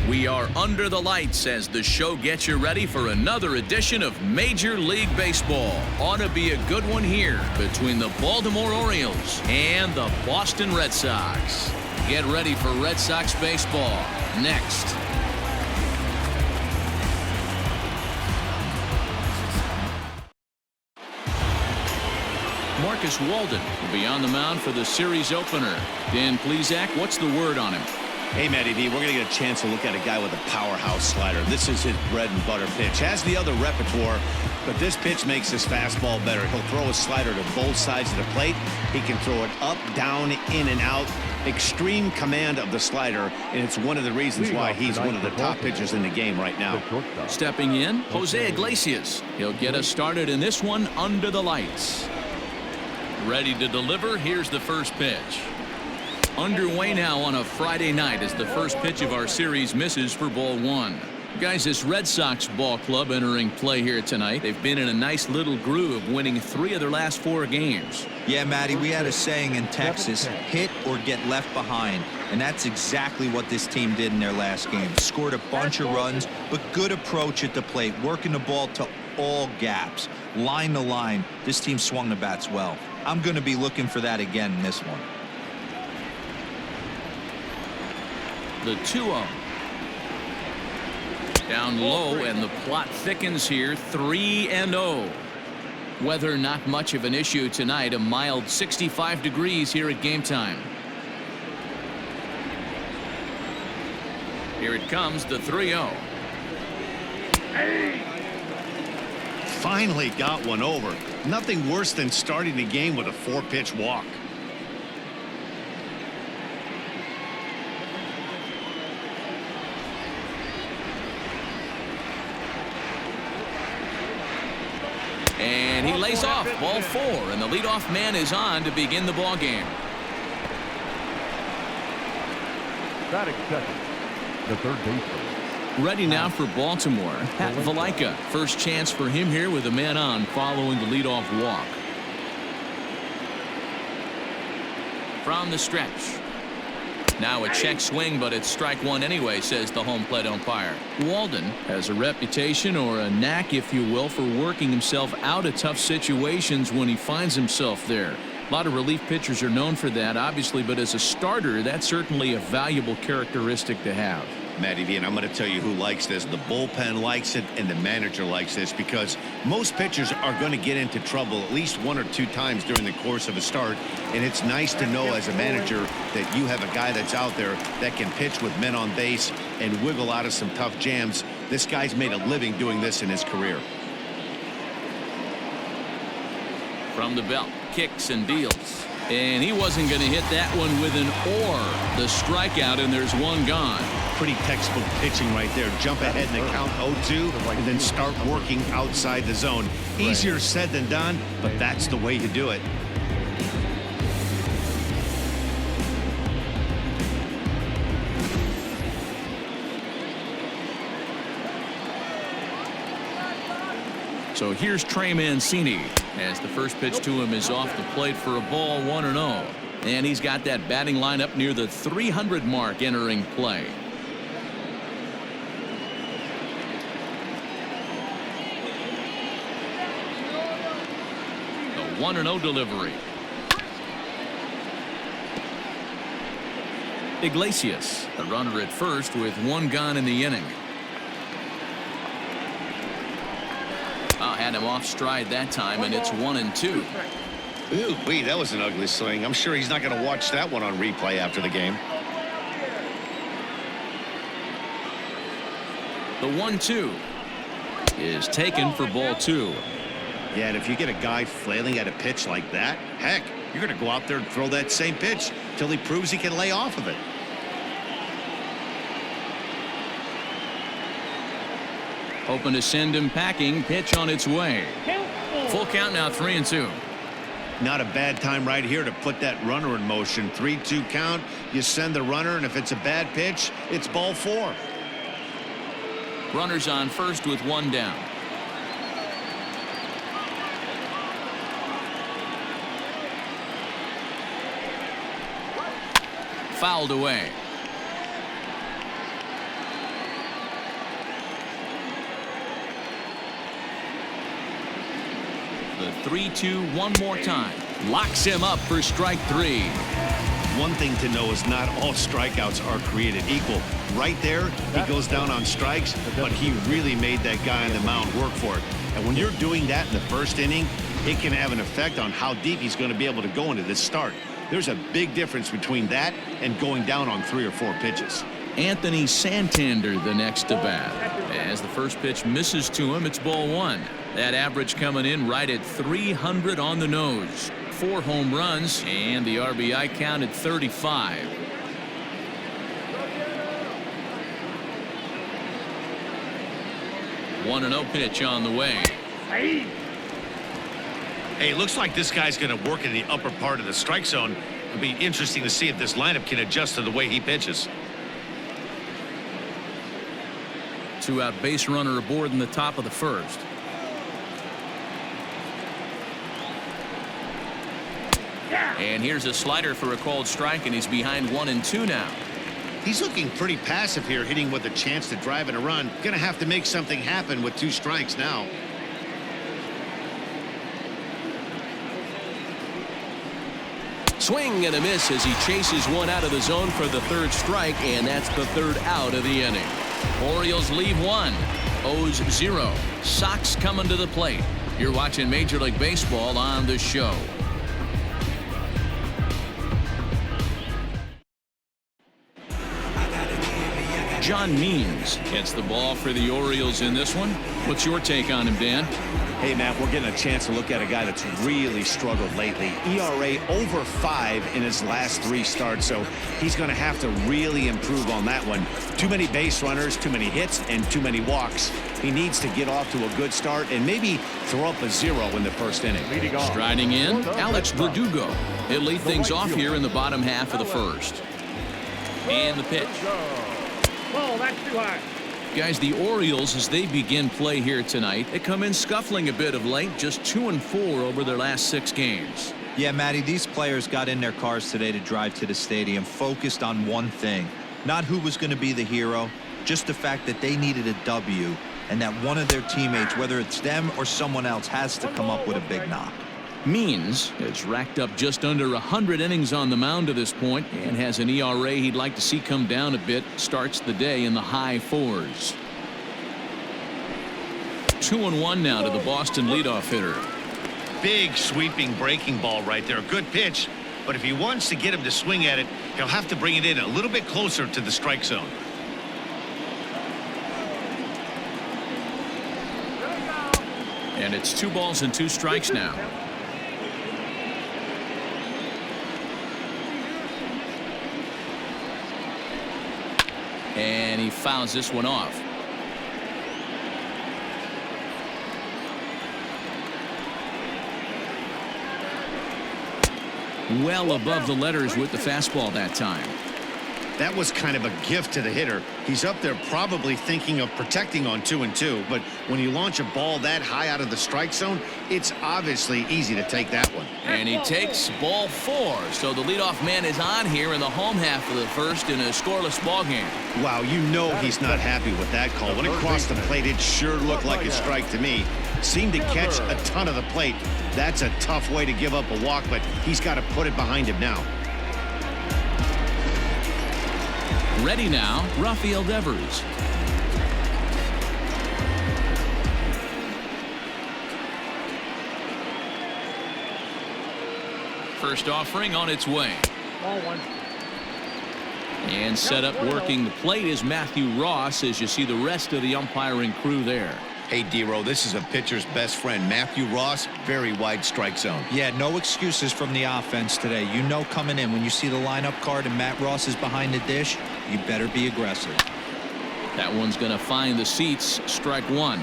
We are under the lights as the show gets you ready for another edition of Major League Baseball. Ought to be a good one here between the Baltimore Orioles and the Boston Red Sox. Get ready for Red Sox baseball next. Marcus Walden will be on the mound for the series opener. Dan Plesac, what's the word on him? Hey, Matty V, we're going to get a chance to look at a guy with a powerhouse slider. This is his bread and butter pitch. Has the other repertoire, but this pitch makes his fastball better. He'll throw a slider to both sides of the plate. He can throw it up, down, in, and out. Extreme command of the slider, and it's one of the reasons why he's one of the top pitchers in the game right now. Stepping in, Jose Iglesias. He'll get us started in this one under the lights. Ready to deliver. Here's the first pitch. Underway now on a Friday night as the first pitch of our series misses for ball one. Guys, this Red Sox ball club entering play here tonight. They've been in a nice little groove, winning 3 of their last 4 games. Yeah, Matty, we had a saying in Texas, hit or get left behind. And that's exactly what this team did in their last game. Scored a bunch of runs, but good approach at the plate, working the ball to all gaps. Line to line, this team swung the bats well. I'm going to be looking for that again in this one. The 2-0. Down low, and the plot thickens here. 3-0. Weather not much of an issue tonight. A mild 65 degrees here at game time. Here it comes, the 3-0. Finally got one over. Nothing worse than starting the game with a 4-pitch walk. And he lays off ball 4, and the leadoff man is on to begin the ball game. Batting second, the third baseman. Ready now for Baltimore, Pat Valaika. First chance for him here with a man on following the leadoff walk. From the stretch. Now a check swing, but it's strike one anyway, says the home plate umpire. Walden has a reputation, or a knack if you will, for working himself out of tough situations when he finds himself there. A lot of relief pitchers are known for that, obviously, but as a starter, that's certainly a valuable characteristic to have. Matty V, and I'm going to tell you who likes this. The bullpen likes it, and the manager likes this, because most pitchers are going to get into trouble at least 1 or 2 times during the course of a start, and it's nice to know as a manager that you have a guy that's out there that can pitch with men on base and wiggle out of some tough jams. This guy's made a living doing this in his career. From the belt, kicks and deals. And he wasn't going to hit that one with an or. The strikeout, and there's one gone. Pretty textbook pitching right there. Jump ahead in the count 0-2 and then start working outside the zone. Easier said than done, but that's the way to do it. So here's Trey Mancini as the first pitch to him is off the plate for a ball, 1-0. And he's got that batting lineup near the 300 mark entering play. The 1-0 delivery. Iglesias, the runner at first with 1 gone in the inning. Had him off stride that time, and it's 1-2. Ooh, wait, that was an ugly swing. I'm sure he's not going to watch that one on replay after the game. The 1-2 is taken for ball 2. Yeah, and if you get a guy flailing at a pitch like that, heck, you're going to go out there and throw that same pitch till he proves he can lay off of it. Hoping to send him packing. Pitch on its way. Full count now, 3-2. Not a bad time right here to put that runner in motion. 3-2 count. You send the runner, and if it's a bad pitch, it's ball 4. Runners on first with 1 down. Fouled away. 3-2 one more time. Locks him up for strike 3. One thing to know is not all strikeouts are created equal. Right there, he goes down on strikes, but he really made that guy on the mound work for it. And when you're doing that in the first inning, it can have an effect on how deep he's going to be able to go into this start. There's a big difference between that and going down on 3 or 4 pitches. Anthony Santander the next to bat. As the first pitch misses to him, it's ball 1. That average coming in right at 300 on the nose. 4 home runs and the RBI count at 35. One 1-0 pitch on the way. Hey, it looks like this guy's going to work in the upper part of the strike zone. It'll be interesting to see if this lineup can adjust to the way he pitches. 2-out base runner aboard in the top of the first. And here's a slider for a called strike, and he's behind 1-2 now. He's looking pretty passive here, hitting with a chance to drive in a run. Gonna have to make something happen with 2 strikes now. Swing and a miss as he chases one out of the zone for the 3rd strike, and that's the 3rd out of the inning. Orioles leave 1. O's 0. Sox coming to the plate. You're watching Major League Baseball on the show. John Means gets the ball for the Orioles in this one. What's your take on him, Dan? Hey, Matt, we're getting a chance to look at a guy that's really struggled lately. ERA over 5 in his last 3 starts, so he's going to have to really improve on that one. Too many base runners, too many hits, and too many walks. He needs to get off to a good start and maybe throw up a 0 in the first inning. Striding in, Alex Verdugo. He'll lead things off here in the bottom half of the first. And the pitch. Oh, that's too high. Guys, the Orioles, as they begin play here tonight, they come in scuffling a bit of late, just 2-4 over their last 6 games. Yeah, Matty, these players got in their cars today to drive to the stadium focused on one thing. Not who was going to be the hero, just the fact that they needed a W and that one of their teammates, whether it's them or someone else, has to come up with a big knock. Means has racked up just under 100 innings on the mound to this point and has an ERA he'd like to see come down a bit. Starts the day in the high 4s. 2-1 now to the Boston leadoff hitter. Big sweeping breaking ball right there. Good pitch, but if he wants to get him to swing at it, he'll have to bring it in a little bit closer to the strike zone. And it's 2 balls and 2 strikes now. And he fouls this one off. Well above the letters with the fastball that time. That was kind of a gift to the hitter. He's up there probably thinking of protecting on 2-2, but when you launch a ball that high out of the strike zone, it's obviously easy to take that one. And he takes ball 4. So the leadoff man is on here in the home half of the first in a scoreless ball game. Wow, you know he's not happy with that call. When it crossed the plate, it sure looked like a strike to me. Seemed to catch a ton of the plate. That's a tough way to give up a walk, but he's got to put it behind him now. Ready now, Rafael Devers. First offering on its way. Ball 1. And set up working the plate is Matthew Ross as you see the rest of the umpiring crew there. Hey, D-Row, this is a pitcher's best friend. Matthew Ross, very wide strike zone. Yeah, no excuses from the offense today. You know coming in when you see the lineup card and Matt Ross is behind the dish, you better be aggressive. That one's going to find the seats. Strike 1.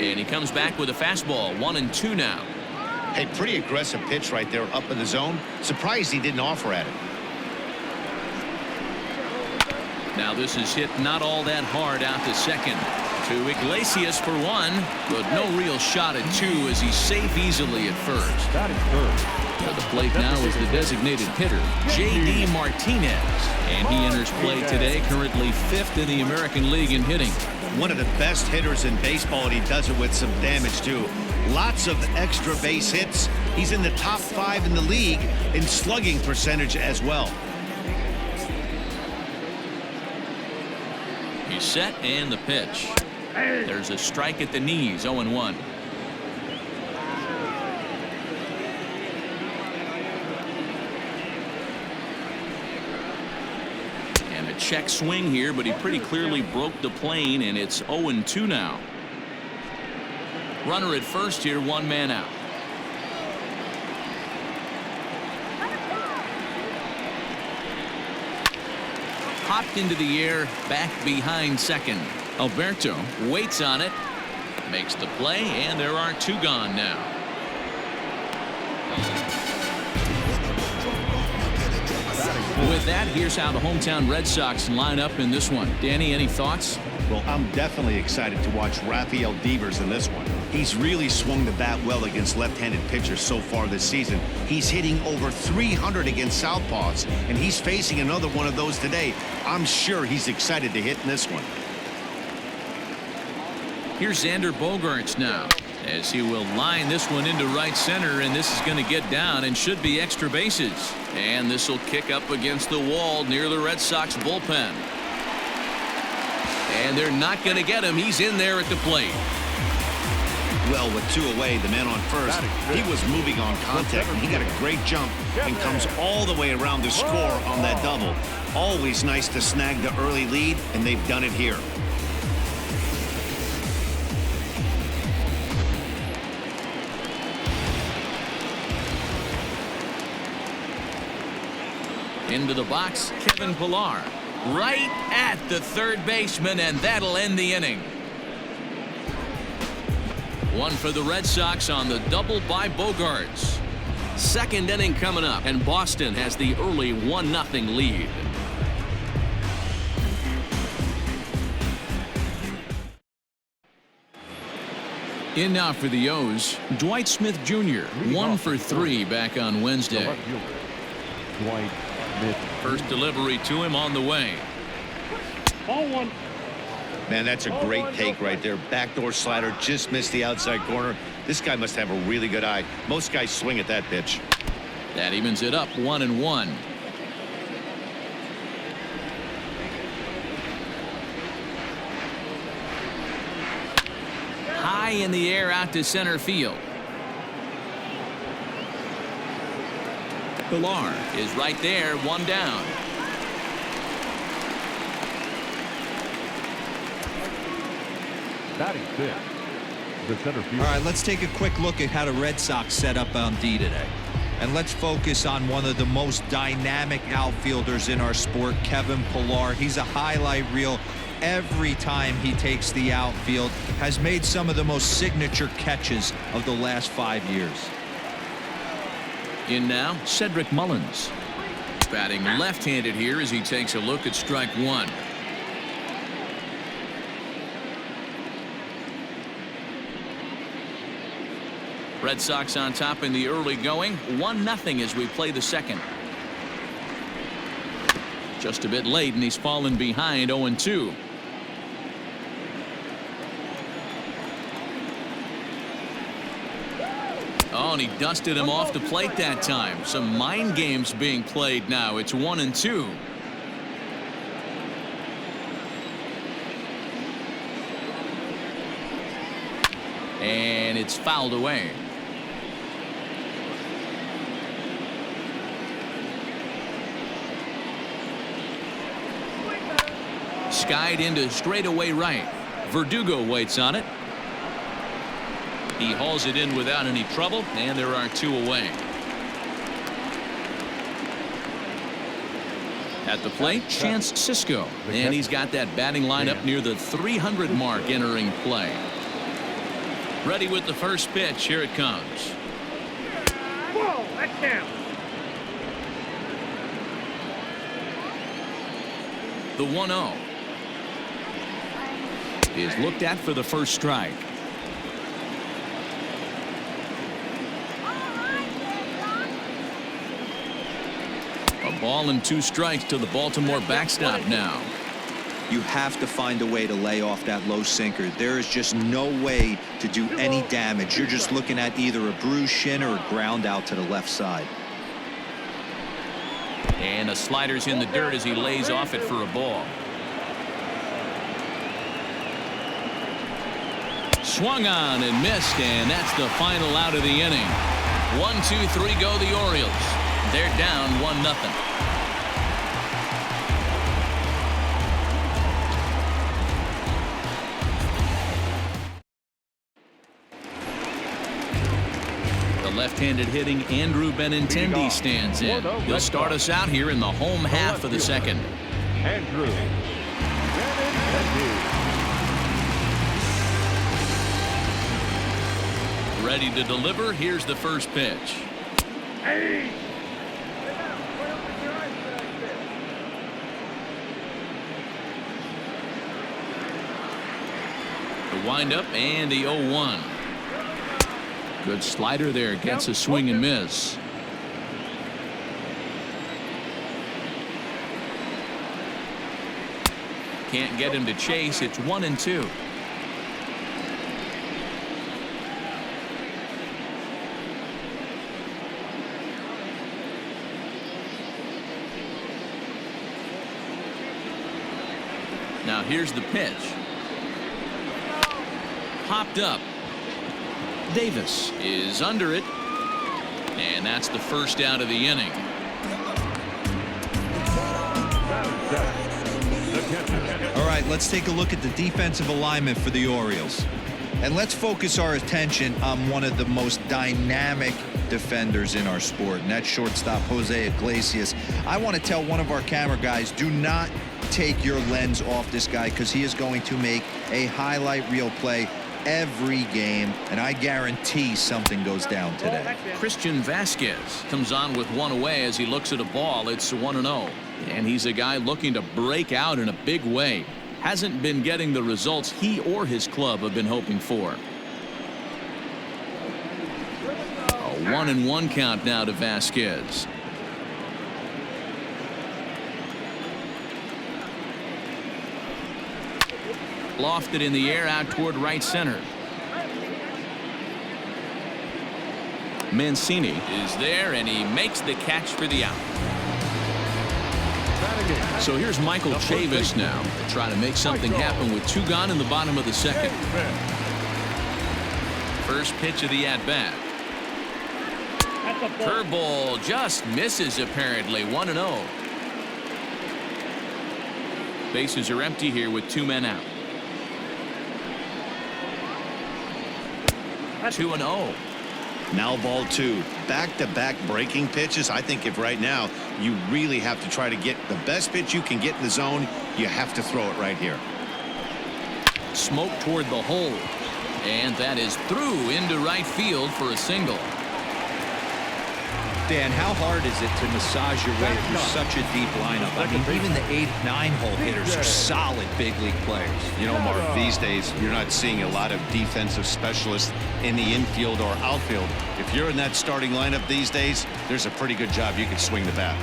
And he comes back with a fastball. 1-2 now. Hey, pretty aggressive pitch right there up in the zone. Surprised he didn't offer at it. Now this is hit not all that hard out to second. To Iglesias for one, but no real shot at two as he's safe easily at first. To the plate now is the designated hitter, J.D. Martinez. And he enters play today, currently 5th in the American League in hitting. One of the best hitters in baseball, and he does it with some damage, too. Lots of extra base hits. He's in the top 5 in the league in slugging percentage as well. He's set and the pitch. There's a strike at the knees, 0-1. And a check swing here, but he pretty clearly broke the plane, and it's 0-2 now. Runner at first here, 1 man out. Popped into the air, back behind second. Alberto waits on it, makes the play, and there are 2 gone now. With that, here's how the hometown Red Sox line up in this one. Danny, any thoughts? Well, I'm definitely excited to watch Rafael Devers in this one. He's really swung the bat well against left-handed pitchers so far this season. He's hitting over 300 against southpaws, and he's facing another one of those today. I'm sure he's excited to hit in this one. Here's Xander Bogaerts now, as he will line this one into right center, and this is going to get down and should be extra bases. And this will kick up against the wall near the Red Sox bullpen. And they're not going to get him. He's in there at the plate. Well, with 2 away, the man on first, he was moving on contact, and he got a great jump and comes all the way around to score on that double. Always nice to snag the early lead, and they've done it here. Into the box, Kevin Pillar. Right at the third baseman, and that'll end the inning. 1 for the Red Sox on the double by Bogaerts. Second inning coming up, and Boston has the early 1-0 lead. In now for the O's, Dwight Smith Jr. 1 for 3 back on Wednesday. First delivery to him on the way. Ball 1. Man, that's a great take right there. Backdoor slider, just missed the outside corner. This guy must have a really good eye. Most guys swing at that pitch. That evens it up, 1-1. High in the air out to center field. Pillar is right there, 1 down. Batting 5th, the center field. All right, let's take a quick look at how the Red Sox set up on D today. And let's focus on one of the most dynamic outfielders in our sport, Kevin Pillar. He's a highlight reel every time he takes the outfield. Has made some of the most signature catches of the last 5 years. In now, Cedric Mullins. Batting left-handed here as he takes a look at strike 1. Red Sox on top in the early going, 1-0 as we play the second. Just a bit late, and he's fallen behind, 0-2. Oh, and he dusted him off the plate that time. Some mind games being played now. It's 1-2. And it's fouled away. Skied into straightaway right. Verdugo waits on it. He hauls it in without any trouble, and there are 2 away. At the plate, Chance Sisco, and he's got that batting lineup near the 300 mark entering play. Ready with the first pitch. Here it comes. Whoa, that's down. The 1-0. is looked at for the first strike. A ball and 2 strikes to the Baltimore backstop now. You have to find a way to lay off that low sinker. There is just no way to do any damage. You're just looking at either a bruised shin or a ground out to the left side. And a slider's in the dirt as he lays off it for a ball. Swung on and missed, and that's the final out of the inning. 1-2-3 go the Orioles. They're down 1-0. Left-handed hitting Andrew Benintendi stands in. He'll start us out here in the home half of the second. Andrew Benintendi. Ready to deliver. Here's the first pitch. Hey! The windup and the 0-1. Good slider there, gets a swing and miss. Can't get him to chase. It's 1-2. Now here's the pitch. Popped up. Davis is under it, and that's the first out of the inning. All right, let's take a look at the defensive alignment for the Orioles. And let's focus our attention on one of the most dynamic defenders in our sport, and that's shortstop Jose Iglesias. I want to tell one of our camera guys, do not take your lens off this guy, because he is going to make a highlight reel play every game, and I guarantee something goes down today. Christian Vasquez comes on with one away as he looks at a ball. It's 1-0, and he's a guy looking to break out in a big way. Hasn't been getting the results he or his club have been hoping for. A 1-1 count now to Vasquez. Lofted in the air out toward right center. Mancini is there, and he makes the catch for the out. So here's Michael Chavis now to try to make something happen with 2 gone in the bottom of the second. First pitch of the at-bat. Curveball just misses apparently. 1-0. Bases are empty here with 2 men out. 2-0. Now ball 2. Back-to-back breaking pitches. I think if right now you really have to try to get the best pitch you can get in the zone, you have to throw it right here. Smoke toward the hole, and that is through into right field for a single. Dan, how hard is it to massage your way through such a deep lineup? I mean, even the 8-9 hole hitters are solid big league players. You know, Mark, these days you're not seeing a lot of defensive specialists in the infield or outfield. If you're in that starting lineup these days, there's a pretty good job you can swing the bat.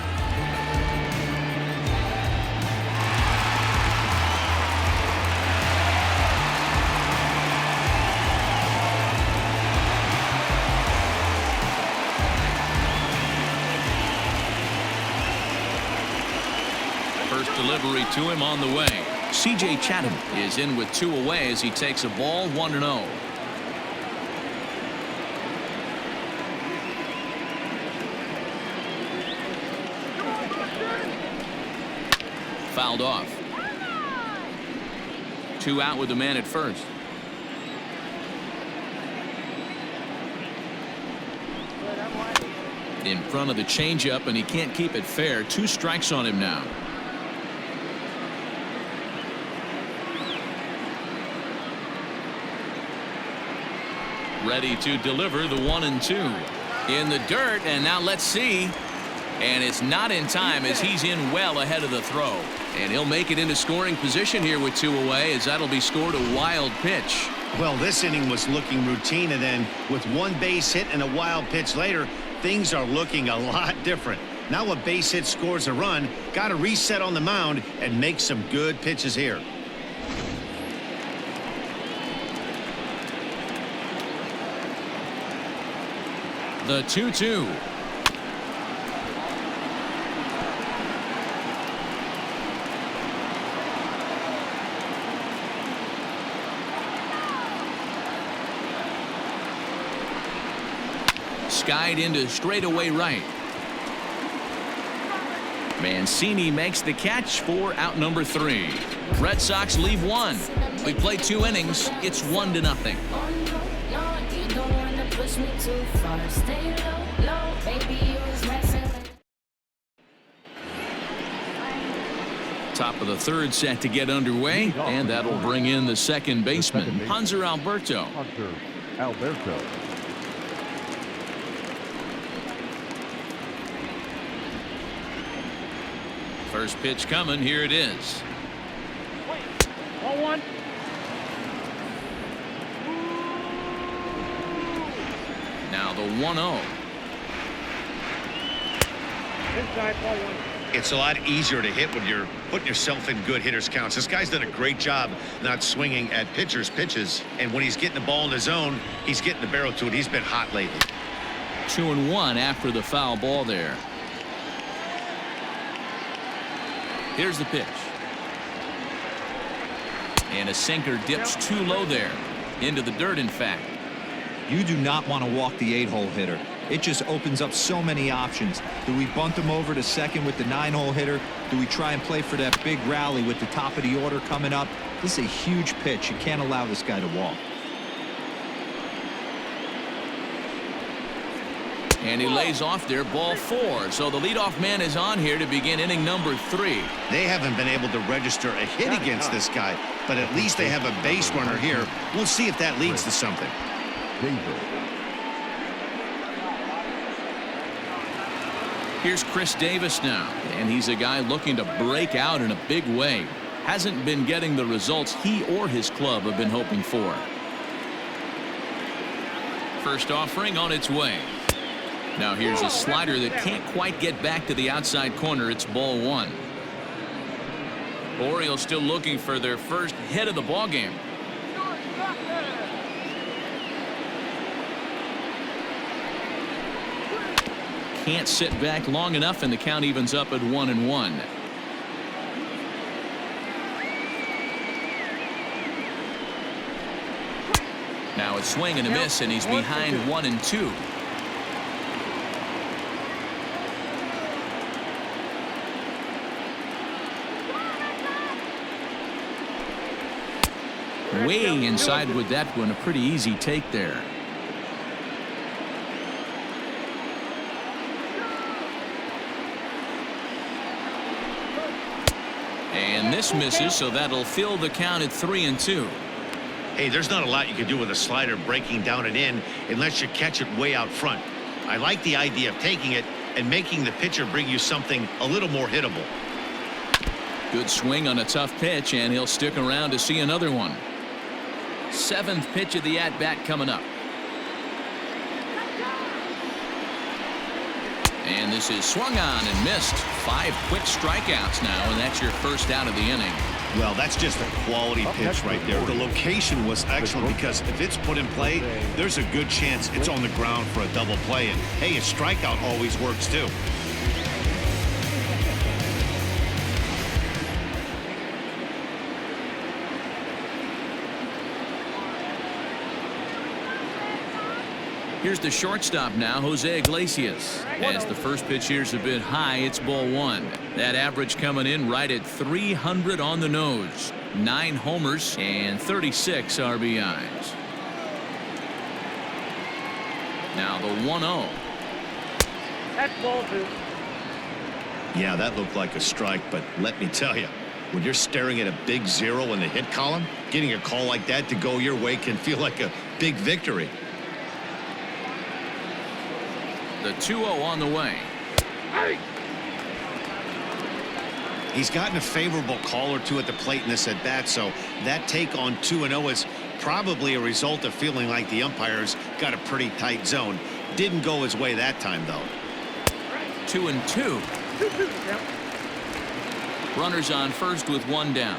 Delivery to him on the way. C.J. Chatham is in with 2 away as he takes a ball. 1-0. Fouled off. 2 out with the man at first. In front of the changeup, and he can't keep it fair. 2 strikes on him now. Ready to deliver the 1-2 in the dirt, and now let's see. And it's not in time as he's in well ahead of the throw. And he'll make it into scoring position here with 2 away, as that'll be scored a wild pitch. Well, this inning was looking routine, and then with 1 base hit and a wild pitch later, things are looking a lot different. Now a base hit scores a run, got to reset on the mound and make some good pitches here. The 2-2. Skied into straightaway right. Mancini makes the catch for out number 3. Red Sox leave 1. We played 2 innings. It's 1-0. Top of the 3rd set to get underway, and that'll bring in the second baseman, Hanser Alberto. Hunter Alberto. First pitch coming. Here it is. 0-1. Now the 1-0. Inside, 0-1. It's a lot easier to hit when you're putting yourself in good hitters counts. This guy's done a great job not swinging at pitchers' pitches, and when he's getting the ball in the zone, he's getting the barrel to it. He's been hot lately. 2-1 after the foul ball there. Here's the pitch. And a sinker dips too low there. Into the dirt, in fact. You do not want to walk the 8-hole hitter. It just opens up so many options. Do we bunt him over to second with the 9-hole hitter? Do we try and play for that big rally with the top of the order coming up? This is a huge pitch. You can't allow this guy to walk. And he lays off there, ball 4. So the leadoff man is on here to begin inning number 3. They haven't been able to register a hit against this guy, but at least they have a base runner here. We'll see if that leads to something. Davis. Here's Chris Davis now, and he's a guy looking to break out in a big way. Hasn't been getting the results he or his club have been hoping for. First offering on its way. Now here's a slider that can't quite get back to the outside corner. It's ball 1. Orioles still looking for their first hit of the ball game. Can't sit back long enough, and the count evens up at 1-1. Now a swing and a miss, and he's behind 1-2. Way inside with that one. A pretty easy take there. And this misses, so that'll fill the count at 3-2. Hey, there's not a lot you can do with a slider breaking down and in unless you catch it way out front. I like the idea of taking it and making the pitcher bring you something a little more hittable. Good swing on a tough pitch, and he'll stick around to see another one. 7th pitch of the at-bat coming up. And this is swung on and missed. 5 quick strikeouts now, and that's your first out of the inning. Well, that's just a quality pitch right there. The location was excellent because if it's put in play, there's a good chance it's on the ground for a double play. And, hey, a strikeout always works, too. Here's the shortstop now, Jose Iglesias. As the first pitch here's a bit high, it's ball 1. That average coming in right at 300 on the nose. 9 homers and 36 RBIs. Now the 1-0. That's ball 2. Yeah, that looked like a strike, but let me tell you, when you're staring at a big 0 in the hit column, getting a call like that to go your way can feel like a big victory. The 2-0 on the way. He's gotten a favorable call or two at the plate in this at bat, so that take on 2-0 is probably a result of feeling like the umpires got a pretty tight zone. Didn't go his way that time, though. 2-2. Runners on first with one down.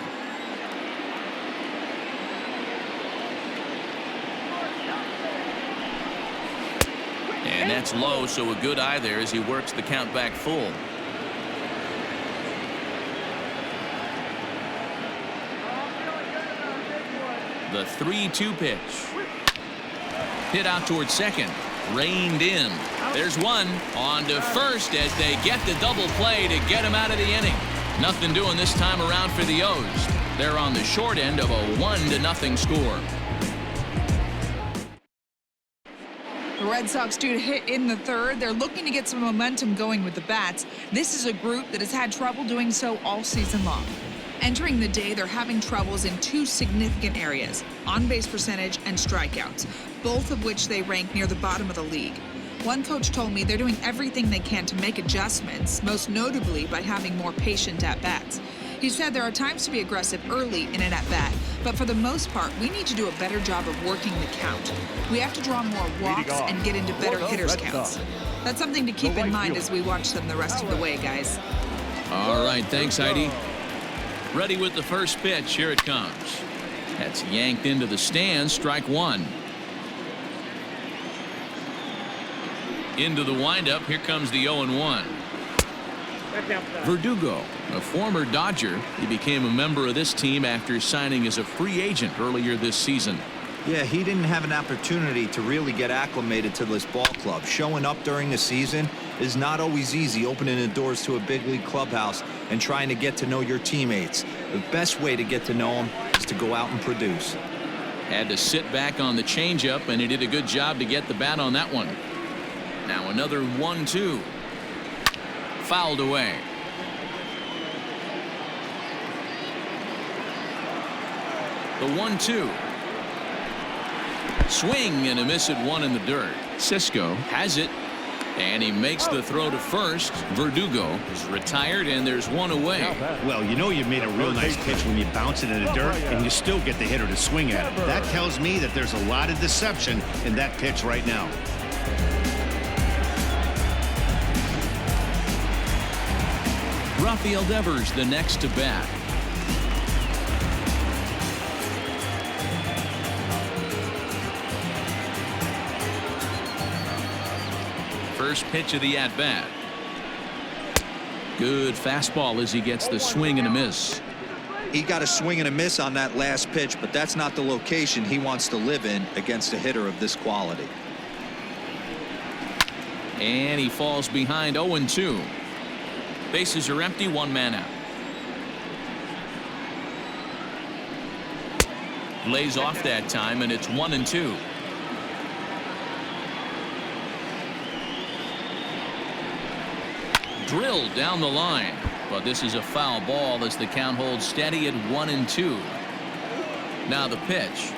And that's low, so a good eye there as he works the count back full. The 3-2 pitch. Hit out towards second. Reined in. There's one. On to first as they get the double play to get him out of the inning. Nothing doing this time around for the O's. They're on the short end of a 1-0 score. The Red Sox due to hit in the third. They're looking to get some momentum going with the bats. This is a group that has had trouble doing so all season long. Entering the day, they're having troubles in two significant areas, on-base percentage and strikeouts, both of which they rank near the bottom of the league. One coach told me they're doing everything they can to make adjustments, most notably by having more patient at-bats. He said there are times to be aggressive early in an at-bat, but for the most part, we need to do a better job of working the count. We have to draw more walks and get into better hitters' counts. That's something to keep in mind as we watch them the rest of the way, guys. All right, thanks, Heidi. Ready with the first pitch. Here it comes. That's yanked into the stands. Strike one. Into the windup. Here comes the 0-1. Verdugo, a former Dodger. He became a member of this team after signing as a free agent earlier this season. Yeah, he didn't have an opportunity to really get acclimated to this ball club. Showing up during the season is not always easy, opening the doors to a big league clubhouse and trying to get to know your teammates. The best way to get to know them is to go out and produce. Had to sit back on the changeup, and he did a good job to get the bat on that one. Now another 1-2. Fouled away. The 1-2. Swing and a miss at one in the dirt. Cisco has it, and he makes the throw to first. Verdugo is retired, and there's one away. Well, you know you made a real nice pitch when you bounce it in the dirt and you still get the hitter to swing at it. That tells me that there's a lot of deception in that pitch right now. Rafael Devers the next to bat. First pitch of the at-bat. Good fastball as he gets the swing and a miss. He got a swing and a miss on that last pitch, but that's not the location he wants to live in against a hitter of this quality. And he falls behind 0-2. Bases are empty, one man out. Lays off that time, and it's 1-2. Drilled down the line, but this is a foul ball as the count holds steady at 1-2. Now the pitch.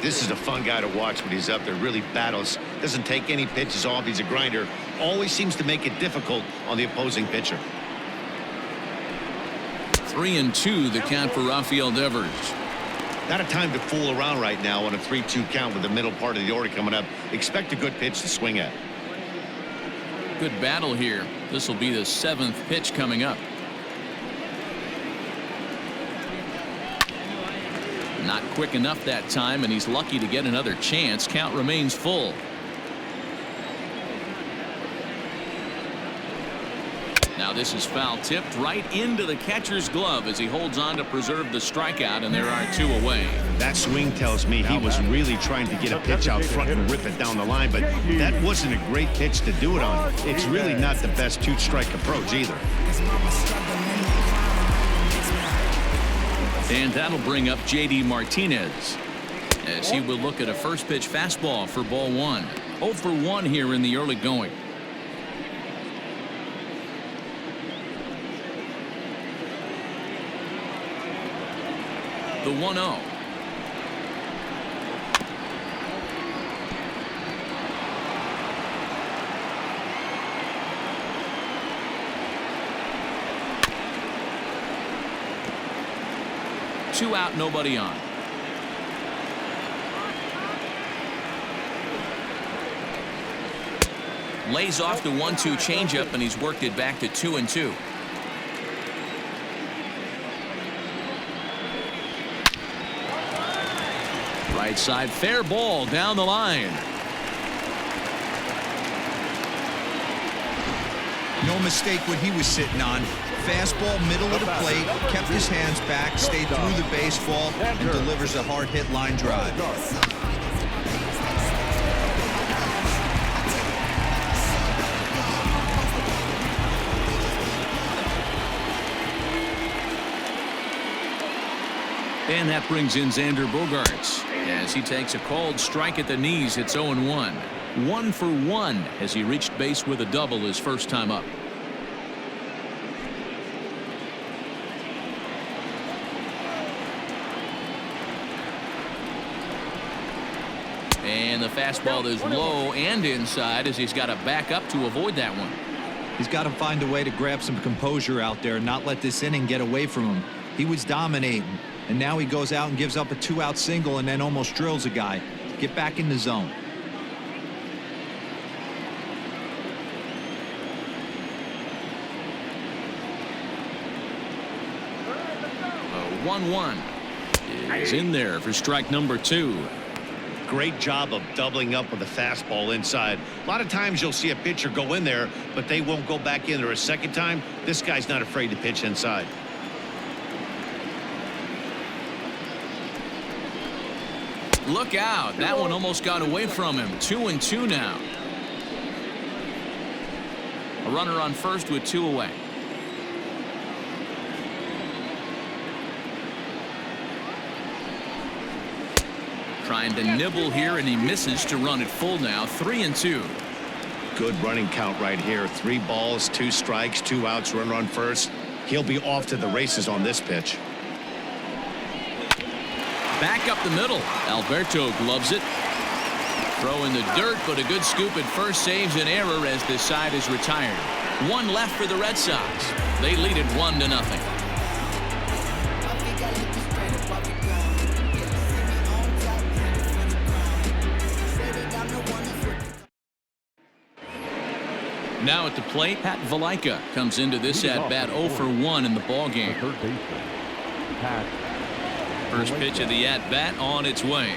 This is a fun guy to watch when he's up there. Really battles, doesn't take any pitches off. He's a grinder. Always seems to make it difficult on the opposing pitcher. 3-2 the count for Rafael Devers. Not a time to fool around right now on a 3-2 count with the middle part of the order coming up. Expect a good pitch to swing at. Good battle here. This will be the 7th pitch coming up. Not quick enough that time, and he's lucky to get another chance. Count remains full. Now this is foul tipped right into the catcher's glove as he holds on to preserve the strikeout, and there are two away. That swing tells me he was really trying to get a pitch out front and rip it down the line, but that wasn't a great pitch to do it on. It's really not the best two-strike approach either. And that'll bring up J.D. Martinez as he will look at a first pitch fastball for ball one. 0 for 1 here in the early going. The 1-0. 2 out, nobody on. Lays off the 1-2 changeup, and he's worked it back to 2-2. Right side, fair ball down the line. No mistake what he was sitting on. Fastball, middle of the plate, kept his hands back, stayed through the baseball, and delivers a hard-hit line drive. And that brings in Xander Bogaerts as he takes a called strike at the knees. It's 0-1. 1 for 1 as he reached base with a double his first time up. And the fastball is low and inside as he's got to back up to avoid that one. He's got to find a way to grab some composure out there and not let this inning get away from him. He was dominating, and now he goes out and gives up a 2-out single and then almost drills a guy. Get back in the zone. A 1-1 is in there for strike number 2. Great job of doubling up with a fastball inside. A lot of times you'll see a pitcher go in there, but they won't go back in there a second time. This guy's not afraid to pitch inside. Look out. That one almost got away from him. 2-2 now. A runner on first with 2 away. Trying to nibble here, and he misses to run it full now. 3-2. Good running count right here. 3 balls, 2 strikes, 2 outs, runner on first. He'll be off to the races on this pitch. Back up the middle. Alberto gloves it. Throw in the dirt, but a good scoop at first saves an error as this side is retired. 1 left for the Red Sox. They lead it 1-0. Now at the plate, Pat Valaika comes into this at-bat 0 for 1 in the ballgame. First pitch of the at-bat on its way.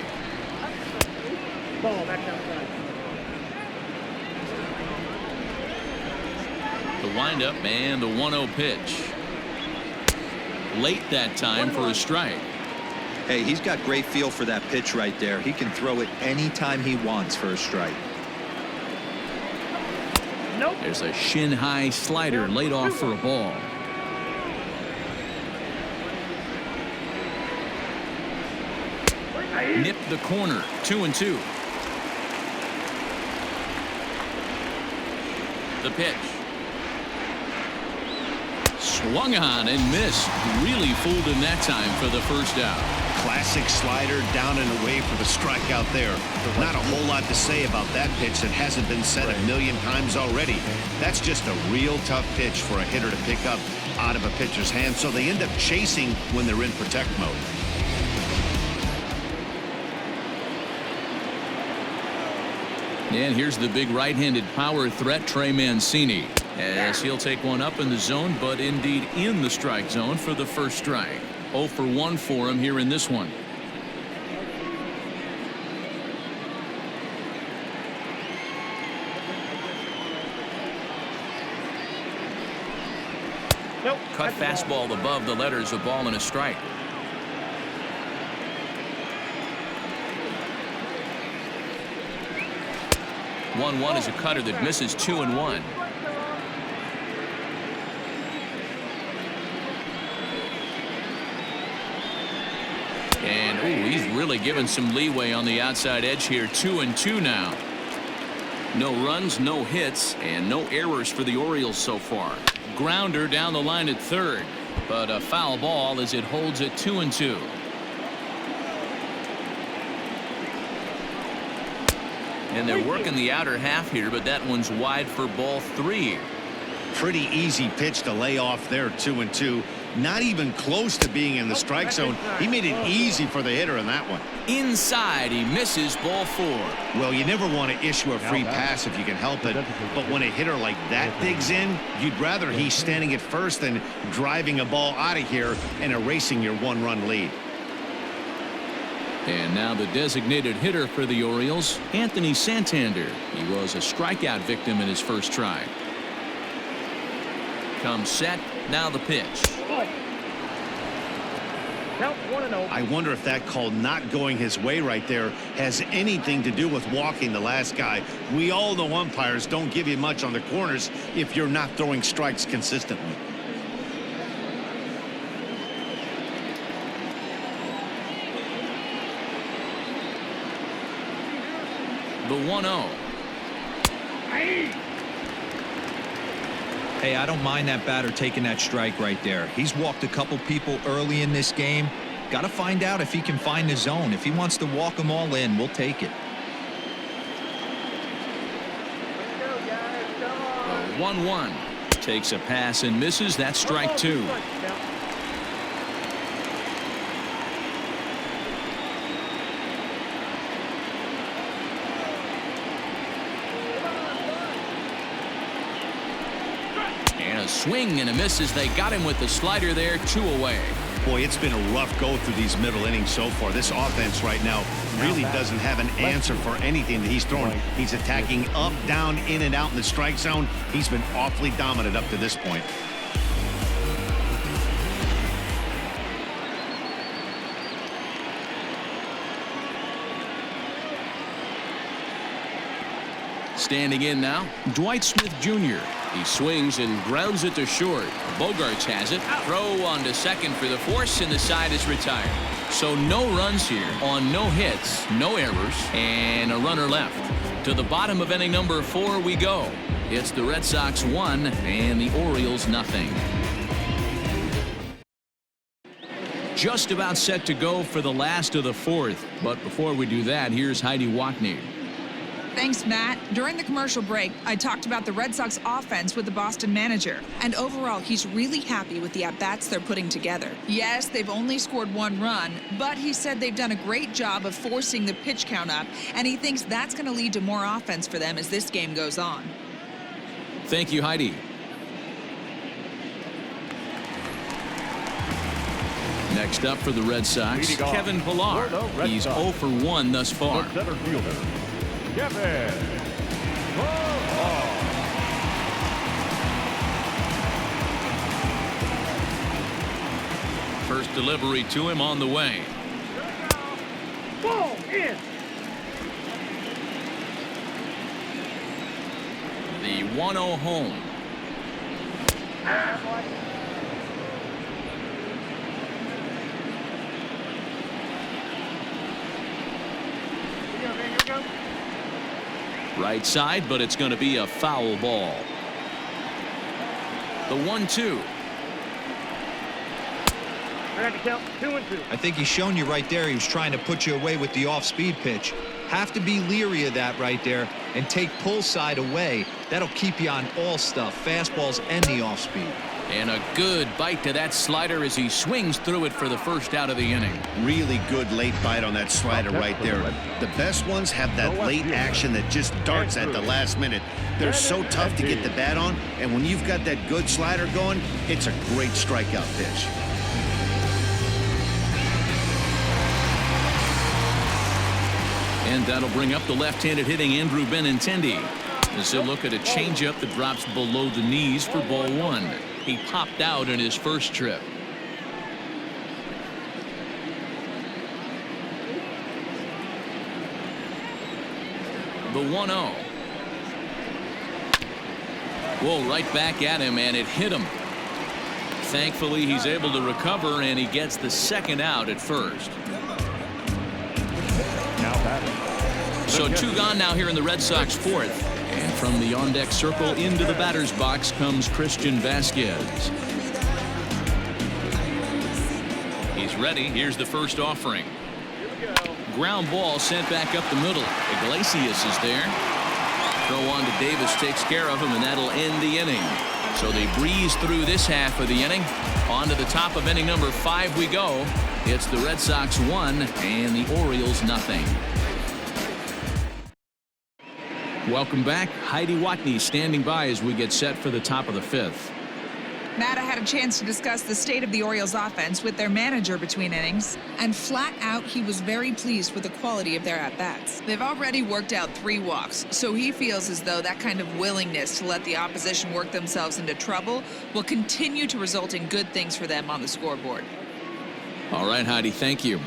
Ball back outside. The windup and the 1-0 pitch. Late that time for a strike. Hey, he's got great feel for that pitch right there. He can throw it anytime he wants for a strike. Nope. There's a shin-high slider laid off for a ball. Nipped the corner. 2-2. The pitch. Swung on and missed. Really fooled him that time for the first out. Classic slider down and away for the strikeout there. Not a whole lot to say about that pitch that hasn't been said a million times already. That's just a real tough pitch for a hitter to pick up out of a pitcher's hand, so they end up chasing when they're in protect mode. And here's the big right-handed power threat, Trey Mancini, as he'll take one up in the zone, but indeed in the strike zone for the first strike. 0 for 1 for him here in this one. Nope. Cut fastball above the letters, a ball and a strike. One is a cutter that misses 2-1. And he's really given some leeway on the outside edge here. 2-2 now. No runs, no hits, and no errors for the Orioles so far. Grounder down the line at third, but a foul ball as it holds at 2-2. And they're working the outer half here, but that one's wide for ball 3. pretty easy pitch to lay off there, 2-2. Not even close to being in the strike zone. He made it easy for the hitter in that one. Inside, he misses, ball 4. Well, you never want to issue a free pass if you can help it, but when a hitter like that digs in, you'd rather he's standing at first than driving a ball out of here and erasing your one-run lead. And now the designated hitter for the Orioles, Anthony Santander. He was a strikeout victim in his first try. Comes set, now the pitch. Count 1-0. I wonder if that call not going his way right there has anything to do with walking the last guy. We all know umpires don't give you much on the corners if you're not throwing strikes consistently. The 1-0. Hey, I don't mind that batter taking that strike right there. He's walked a couple people early in this game. Got to find out if he can find the zone. If he wants to walk them all in, we'll take it. 1-1. Takes a pass and misses. That's strike 2. A swing and a miss as they got him with the slider there, 2 away. Boy, it's been a rough go through these middle innings so far. This offense right now really doesn't have an answer for anything that he's throwing. He's attacking up, down, in and out in the strike zone. He's been awfully dominant up to this point. Standing in now, Dwight Smith Jr. He swings and grounds it to short. Bogarts has it. Throw on to second for the force, and the side is retired. So no runs here on no hits, no errors, and a runner left. To the bottom of inning number 4 we go. It's the Red Sox 1 and the Orioles nothing. Just about set to go for the last of the 4th. But before we do that, here's Heidi Watney. Thanks, Matt. During the commercial break, I talked about the Red Sox offense with the Boston manager. And overall, he's really happy with the at-bats they're putting together. Yes, they've only scored 1 run, but he said they've done a great job of forcing the pitch count up, and he thinks that's going to lead to more offense for them as this game goes on. Thank you, Heidi. Next up for the Red Sox, Kevin Pillar. He's 0 for 1 thus far. The center fielder, Kevin Pillar. First delivery to him on the way. Ball in. The 1-0 home. Right side, but it's going to be a foul ball. The 1-2. I got to count 2-2. I think he's shown you right there he was trying to put you away with the off-speed pitch. Have to be leery of that right there and take pull side away. That'll keep you on all stuff, fastballs and the off-speed. And a good bite to that slider as he swings through it for the first out of the inning. Really good late bite on that slider right there. The best ones have that late action that just darts at the last minute. They're so tough to get the bat on, and when you've got that good slider going, it's a great strikeout pitch. And that'll bring up the left-handed hitting Andrew Benintendi as he'll look at a changeup that drops below the knees for ball 1. He popped out in his first trip. The 1-0. Whoa, right back at him, and it hit him. Thankfully, he's able to recover, and he gets the second out at first. So 2 gone now here in the Red Sox 4th. And from the on-deck circle into the batter's box comes Christian Vasquez. He's ready. Here's the first offering. Ground ball sent back up the middle. Iglesias is there. Throw on to Davis takes care of him, and that'll end the inning. So they breeze through this half of the inning. On to the top of inning number 5 we go. It's the Red Sox 1 and the Orioles nothing. Welcome back. Heidi Watney standing by as we get set for the top of the 5th. Matt, I had a chance to discuss the state of the Orioles offense with their manager between innings, and flat out he was very pleased with the quality of their at-bats. They've already worked out 3 walks, so he feels as though that kind of willingness to let the opposition work themselves into trouble will continue to result in good things for them on the scoreboard. All right, Heidi, thank you.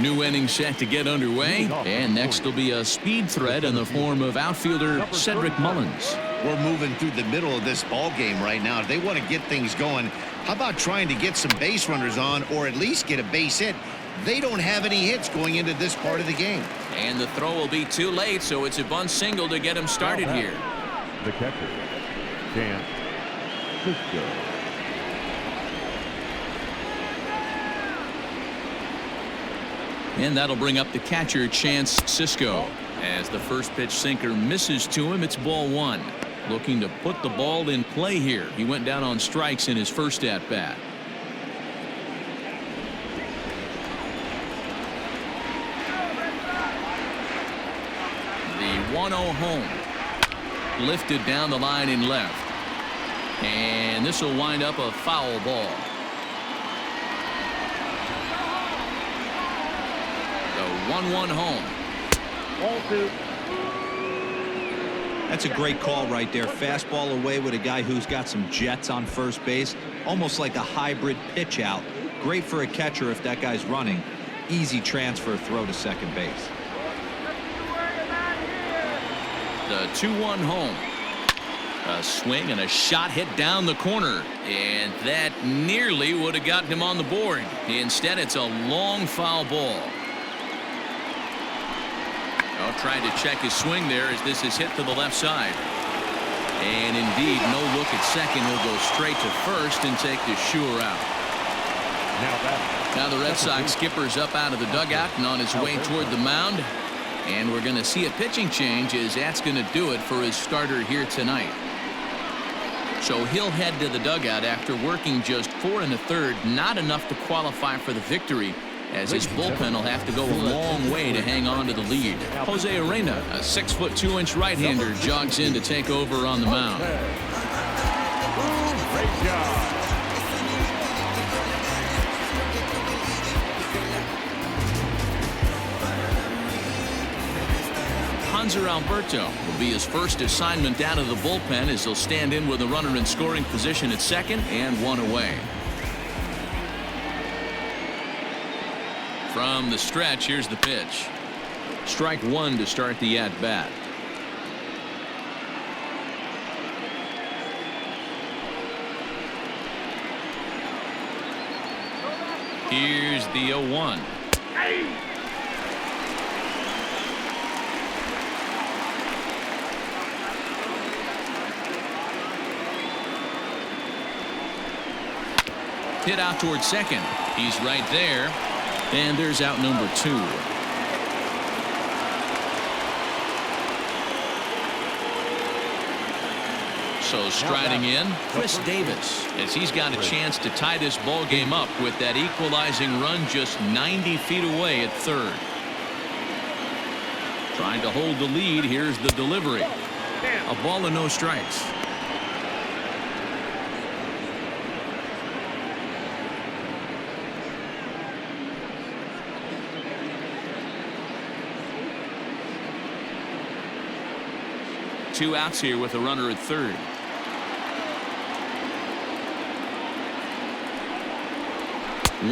New inning set to get underway, and next will be a speed threat in the form of outfielder Cedric Mullins. We're moving through the middle of this ball game right now. If they want to get things going, how about trying to get some base runners on or at least get a base hit? They don't have any hits going into this part of the game. And the throw will be too late, so it's a bunt single to get him started here. The catcher, Dan Cisco. And that'll bring up the catcher, Chance Cisco. As the first pitch sinker misses to him, it's ball 1. Looking to put the ball in play here. He went down on strikes in his first at-bat. The 1-0 home. Lifted down the line in left. And this will wind up a foul ball. The 1-1 home. Ball 2. That's a great call right there. Fastball away with a guy who's got some jets on first base. Almost like a hybrid pitch out. Great for a catcher if that guy's running. Easy transfer throw to second base. The 2-1 home. A swing and a shot hit down the corner. And that nearly would have gotten him on the board. Instead, it's a long foul ball. Trying to check his swing there as this is hit to the left side. And indeed, no look at second. He'll go straight to first and take the sure out. Now the Red Sox skipper's up out of the dugout and on his way toward the mound. And we're going to see a pitching change as that's going to do it for his starter here tonight. So he'll head to the dugout after working just 4 1/3, not enough to qualify for the victory, as his bullpen will have to go a long way to hang on to the lead. Jose Arena, a 6'2" right-hander, jogs in to take over on the mound. Great job. Hanser Alberto will be his first assignment down to the bullpen as he'll stand in with a runner in scoring position at second and 1 away. From the stretch, here's the pitch. Strike 1 to start the at-bat. Here's the 0-1. Hit out towards second. He's right there. And there's out number 2. So striding in, Chris Davis, as he's got a chance to tie this ball game up with that equalizing run just 90 feet away at third. Trying to hold the lead. Here's the delivery. A ball and no strikes. Two outs here with a runner at third.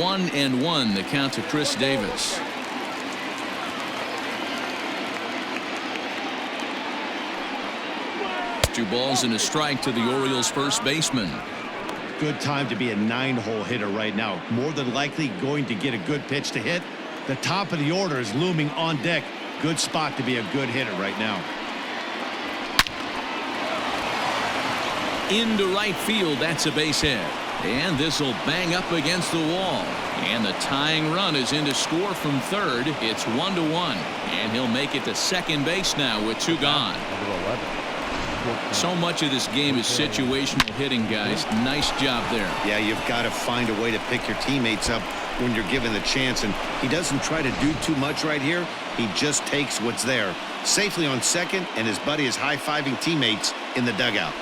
One and one, the count to Chris Davis. Two balls and a strike to the Orioles first baseman. Good time to be a 9-hole hitter right now. More than likely going to get a good pitch to hit. The top of the order is looming on deck. Good spot to be a good hitter right now. Into right field, that's a base hit. And this will bang up against the wall. And the tying run is in to score from third. It's 1-1. And he'll make it to second base now with 2 gone. Number 11, So much of this game is situational hitting, guys. Nice job there. Yeah, you've got to find a way to pick your teammates up when you're given the chance, and he doesn't try to do too much right here. He just takes what's there. Safely on second, and his buddy is high-fiving teammates in the dugout.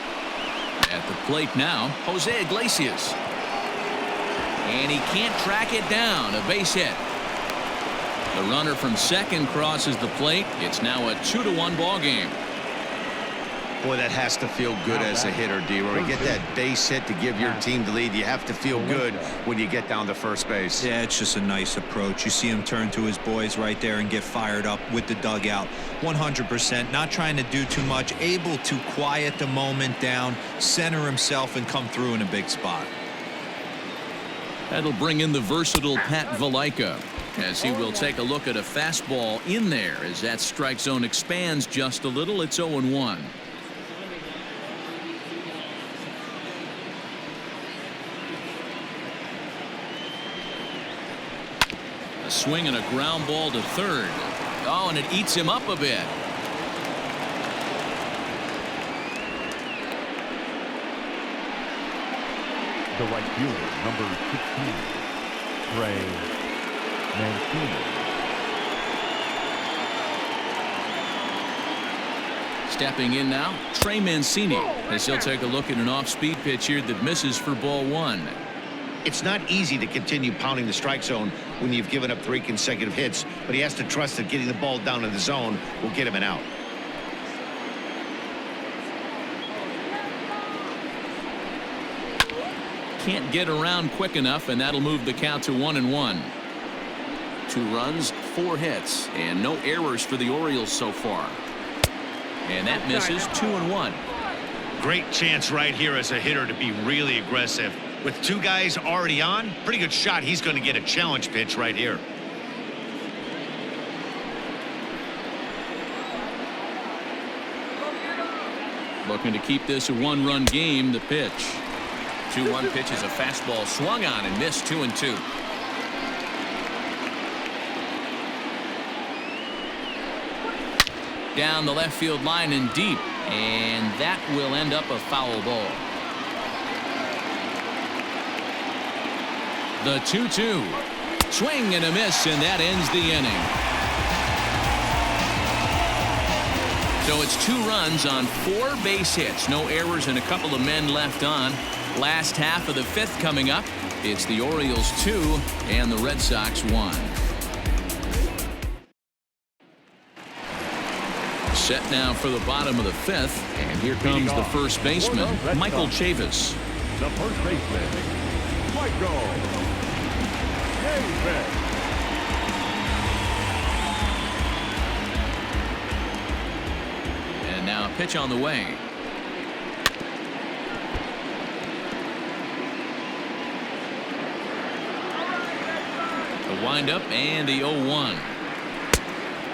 At the plate now, Jose Iglesias. And he can't track it down. A base hit. The runner from second crosses the plate. It's now a 2-1 ball game. Boy, that has to feel good as a hitter, D-Roy. You get that base hit to give your team the lead. You have to feel good when you get down to first base. Yeah, it's just a nice approach. You see him turn to his boys right there and get fired up with the dugout. 100%, not trying to do too much, able to quiet the moment down, center himself, and come through in a big spot. That'll bring in the versatile Pat Valaika, as he will take a look at a fastball in there. As that strike zone expands just a little, it's 0-1. A swing and a ground ball to third. Oh, and it eats him up a bit. The right fielder, number 16, Trey Mancini. Stepping in now, Trey Mancini, as he'll take a look at an off-speed pitch here that misses for ball one. It's not easy to continue pounding the strike zone when you've given up 3 consecutive hits, but he has to trust that getting the ball down in the zone will get him an out. Can't get around quick enough, and that'll move the count to 1-1. 2 runs, 4 hits, and no errors for the Orioles so far. And that misses. 2-1. Great chance right here as a hitter to be really aggressive. With 2 guys already on, pretty good shot he's going to get a challenge pitch right here. Looking to keep this a 1-run game. The pitch. 2-1 pitch is a fastball swung on and missed. 2-2. Down the left field line and deep, and that will end up a foul ball. The 2-2. Swing and a miss, and that ends the inning. So it's 2 runs on 4 base hits. No errors and a couple of men left on. Last half of the 5th coming up. It's the Orioles 2 and the Red Sox 1. Set now for the bottom of the 5th, and here comes the first baseman, Michael Chavis. The first baseman, Michael Chavis. And now a pitch on the way. The windup and the 0-1.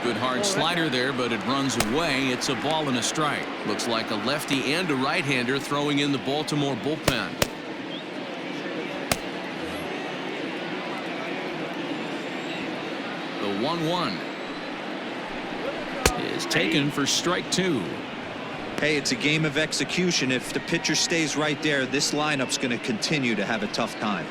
Good hard slider there, but it runs away. It's a ball and a strike. Looks like a lefty and a right-hander throwing in the Baltimore bullpen. The 1-1 is taken for strike 2. Hey, it's a game of execution. If the pitcher stays right there, this lineup's going to continue to have a tough time.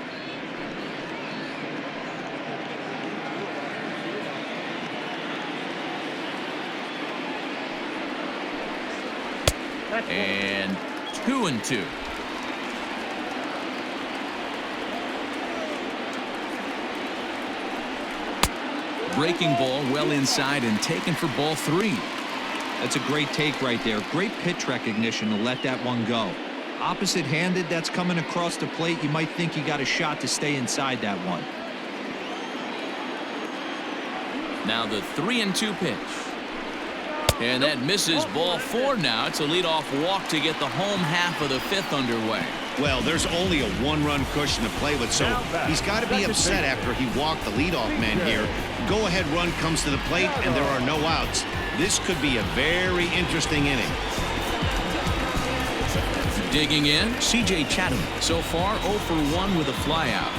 And 2-2. Breaking ball well inside and taken for ball 3. That's a great take right there. Great pitch recognition to let that one go. Opposite-handed, that's coming across the plate. You might think you got a shot to stay inside that one. Now the 3-2 pitch. And that misses. Ball 4 now. It's a leadoff walk to get the home half of the 5th underway. Well, there's only a 1-run cushion to play with, so he's got to be upset after he walked the leadoff man here. Go-ahead run comes to the plate, and there are no outs. This could be a very interesting inning. Digging in, C.J. Chatham. So far, 0 for 1 with a flyout.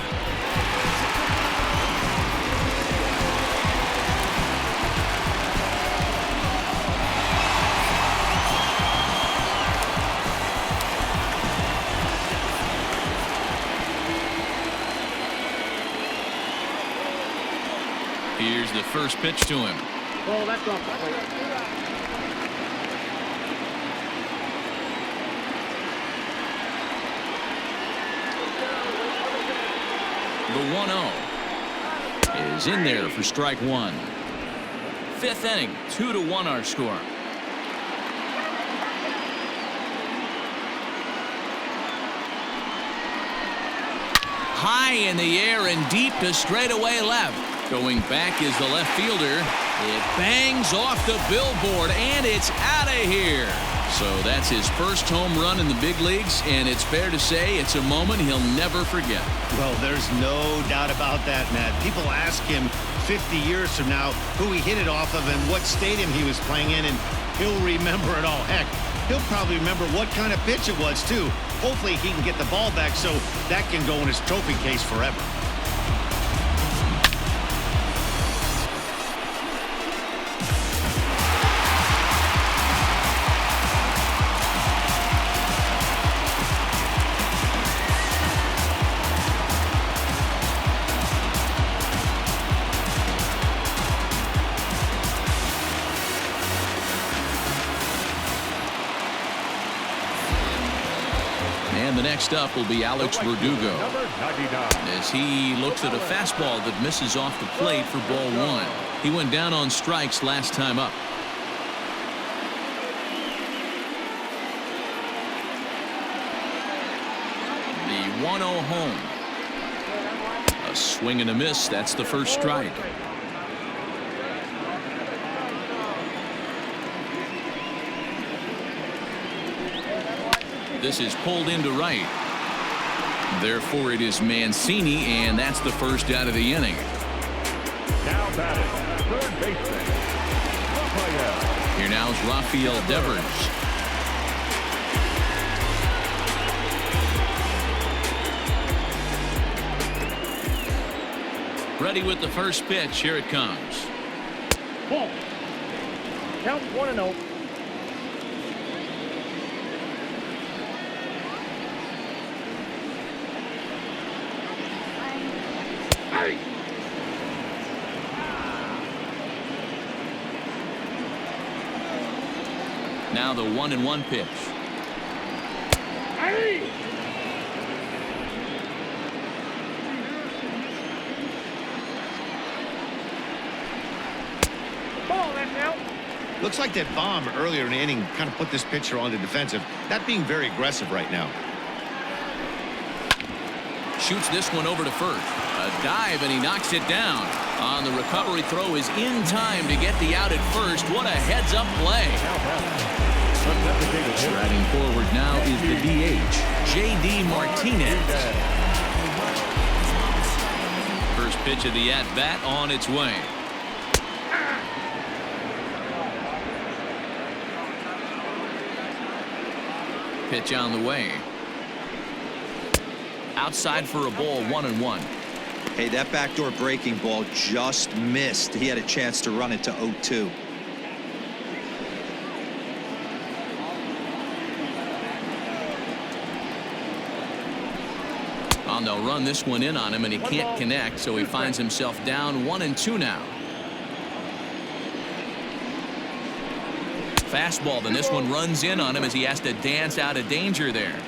Here's the first pitch to him. Oh, that's off the plate. The 1-0 is in there for strike one. Fifth inning, 2-1 our score. High in the air and deep to straightaway left. Going back is the left fielder. It bangs off the billboard and it's out of here. So that's his first home run in the big leagues, and it's fair to say it's a moment he'll never forget. Well, there's no doubt about that, Matt. People ask him 50 years from now who he hit it off of and what stadium he was playing in, and he'll remember it all. Heck, he'll probably remember what kind of pitch it was, too. Hopefully he can get the ball back so that can go in his trophy case forever. And the next up will be Alex Verdugo Number 99. as he looks at a fastball that misses off the plate for ball one. He went down on strikes last time up. The 1-0 home. A swing and a miss. That's the first strike. This is pulled into right. Therefore, it is Mancini, and that's the first out of the inning. Now batting, third baseman, Rafael. Here now is Rafael Devers. Ready with the first pitch. Here it comes. Ball. Count 1-0. Now the 1-1 pitch. Ball, that's out. Looks like that bomb earlier in the inning kind of put this pitcher on the defensive. Not being very aggressive right now. Shoots this one over to first. A dive, and he knocks it down. On the recovery throw is in time to get the out at first. What a heads-up play. Now batting, undesignated hitter. Striding forward now is the DH, J.D. Martinez. First pitch of the at-bat on its way. Pitch on the way. Outside for a ball, 1-1. Hey, that backdoor breaking ball just missed. He had a chance to run it to 0-2. And they'll run this one in on him, and he can't connect, so he finds himself down 1-2 now. Fastball, then this one runs in on him as he has to dance out of danger there.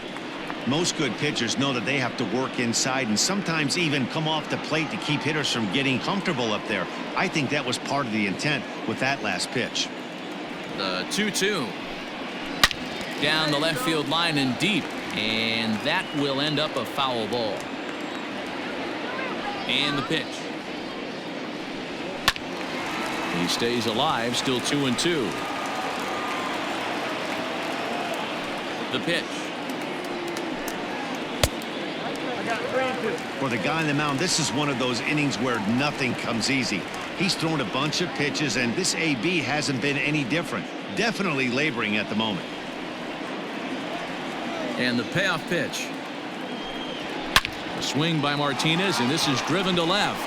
Most good pitchers know that they have to work inside and sometimes even come off the plate to keep hitters from getting comfortable up there. I think that was part of the intent with that last pitch. The 2-2. Down the left field line and deep, and that will end up a foul ball. And the pitch. He stays alive, still 2-2. The pitch. For the guy on the mound, this is one of those innings where nothing comes easy. He's thrown a bunch of pitches, and this AB hasn't been any different. Definitely laboring at the moment. And the payoff pitch. A swing by Martinez, and this is driven to left.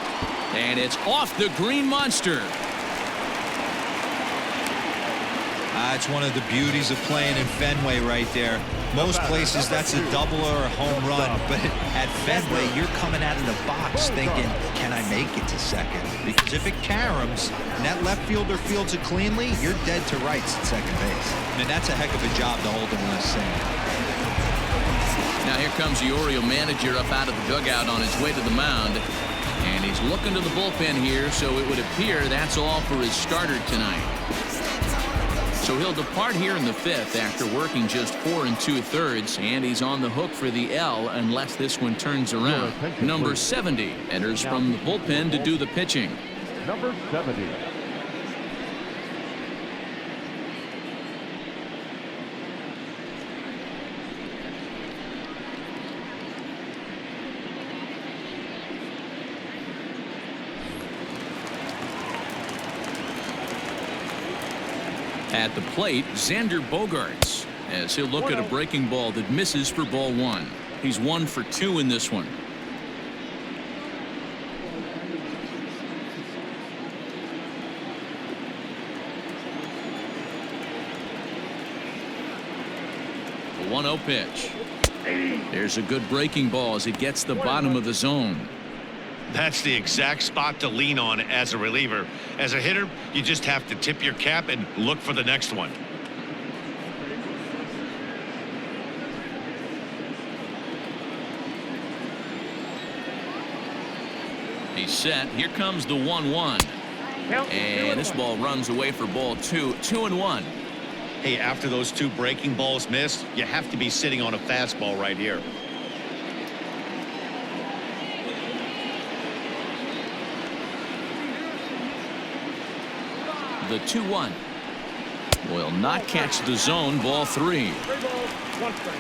And it's off the green monster. It's one of the beauties of playing in Fenway right there. Most places that's a double or a home run, but at Fenway you're coming out of the box thinking, can I make it to second? Because if it caroms and that left fielder fields it cleanly, you're dead to rights at second base. I mean, that's a heck of a job to hold him in this thing. Now here comes the Oriole manager up out of the dugout on his way to the mound. And he's looking to the bullpen here, so it would appear that's all for his starter tonight. So he'll depart here in the 5th after working just 4 2/3, and he's on the hook for the L unless this one turns around. Number 70 enters from the bullpen to do the pitching. Number 70. At the plate, Xander Bogaerts, as he'll look at a breaking ball that misses for ball 1. He's 1 for 2 in this one. The 1-0 pitch. There's a good breaking ball as it gets the bottom of the zone. That's the exact spot to lean on as a reliever. As a hitter, you just have to tip your cap and look for the next one. He's set. Here comes the 1-1. And this ball runs away for ball 2. 2-1. Hey, after those 2 breaking balls missed, you have to be sitting on a fastball right here. The 2-1 will not catch the zone. Ball 3.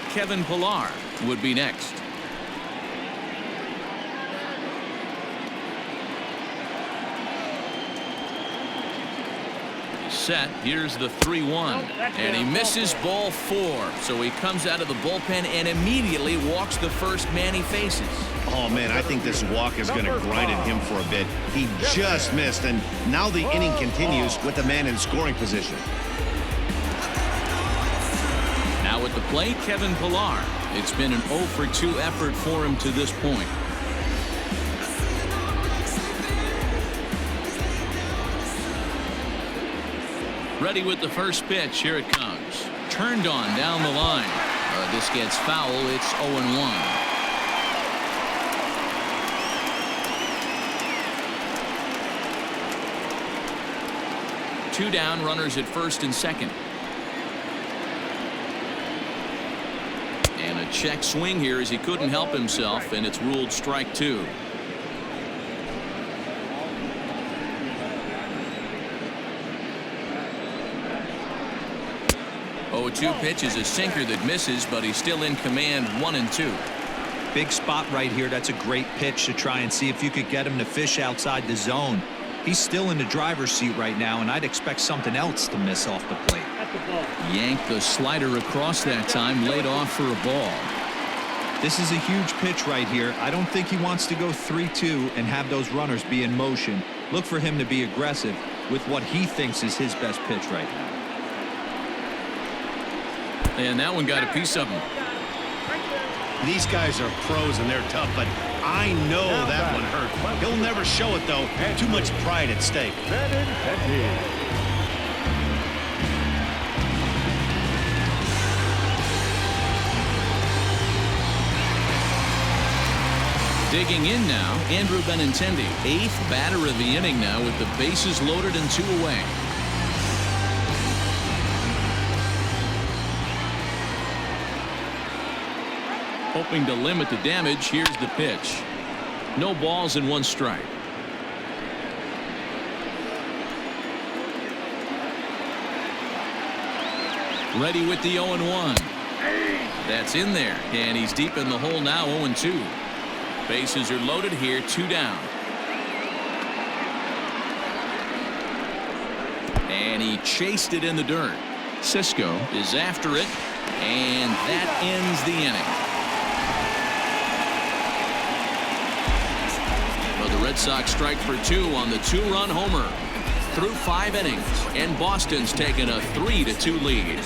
Kevin Pillar would be next. Set. Here's the 3-1, and he misses ball 4. So he comes out of the bullpen and immediately walks the first man he faces. Oh man, I think this walk is going to grind at him for a bit. He just missed, and now the inning continues with the man in scoring position. Now at the plate, Kevin Pillar. It's been an 0 for 2 effort for him to this point. Ready with the first pitch. Here it comes. Turned on down the line. This gets foul. It's 0-1. 2 down, runners at first and second. And a check swing here as he couldn't help himself, and it's ruled strike 2. Oh, 2 pitch is a sinker that misses, but he's still in command. 1-2. Big spot right here. That's a great pitch to try and see if you could get him to fish outside the zone. He's still in the driver's seat right now, and I'd expect something else to miss off the plate. Yanked the slider across that time, laid off for a ball. This is a huge pitch right here. I don't think he wants to go 3-2 and have those runners be in motion. Look for him to be aggressive with what he thinks is his best pitch right now. And that one got a piece of him. These guys are pros and they're tough, but I know that one hurt. He'll never show it, though. Too much pride at stake. Digging in now, Andrew Benintendi, 8th batter of the inning now with the bases loaded and 2 away. Hoping to limit the damage. Here's the pitch. No balls and 1 strike. Ready with the 0-1. That's in there, and he's deep in the hole now. 0-2. Bases are loaded here. 2 down. And he chased it in the dirt. Cisco is after it, and that ends the inning. Well, the Red Sox strike for 2 on the 2-run homer. through 5 innings, and Boston's taken a 3-2 lead.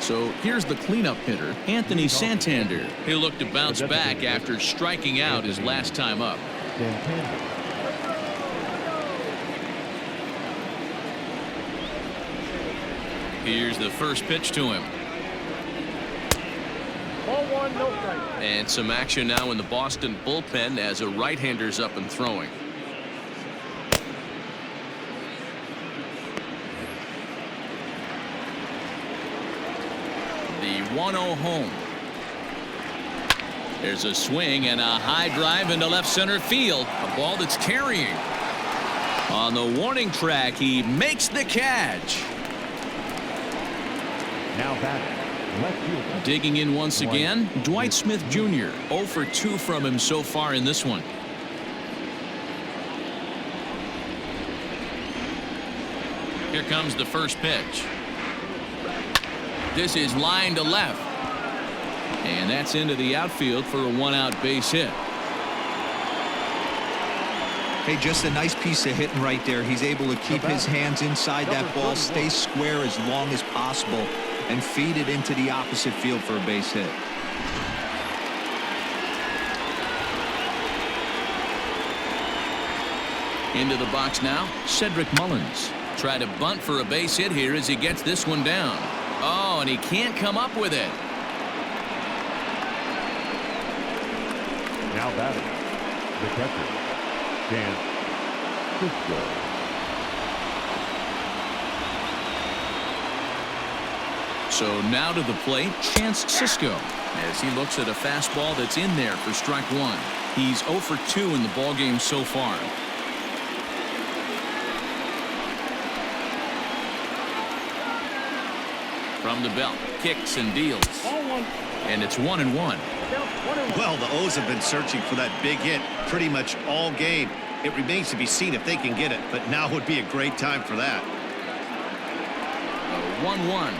So here's the cleanup hitter, Anthony Santander. He'll look to bounce back after striking out his last time up. Here's the first pitch to him. Ball 1, no strike. And some action now in the Boston bullpen as a right-hander's up and throwing. The 1-0 home. There's a swing and a high drive into left center field. A ball that's carrying. On the warning track, he makes the catch. Now batting, left fielder. Digging in once again, Dwight Smith Jr. 0 for 2 from him so far in this one. Here comes the first pitch. This is line to left. And that's into the outfield for a 1-out base hit. Hey, just a nice piece of hitting right there. He's able to keep his hands inside that ball, stay square as long as possible, and feed it into the opposite field for a base hit. Into the box now, Cedric Mullins. Try to bunt for a base hit here as he gets this one down. Oh, and he can't come up with it. Now batting, the catcher, Dan Cisco. So now to the plate, Chance Cisco, as he looks at a fastball that's in there for strike 1. He's 0 for 2 in the ballgame so far. From the belt, kicks and deals. Ball 1. And it's 1-1. Well, the O's have been searching for that big hit pretty much all game. It remains to be seen if they can get it, but now would be a great time for that. 1-1.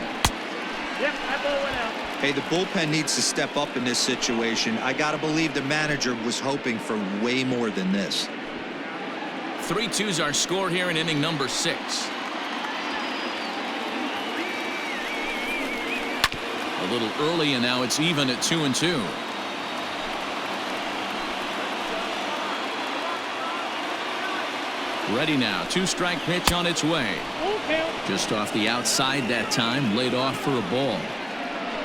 Yep, that ball went out. Hey, the bullpen needs to step up in this situation. I got to believe the manager was hoping for way more than this. 3-2's our score here in inning number 6. A little early, and now it's even at 2-2. Ready now. 2-strike pitch on its way. Just off the outside that time, laid off for a ball.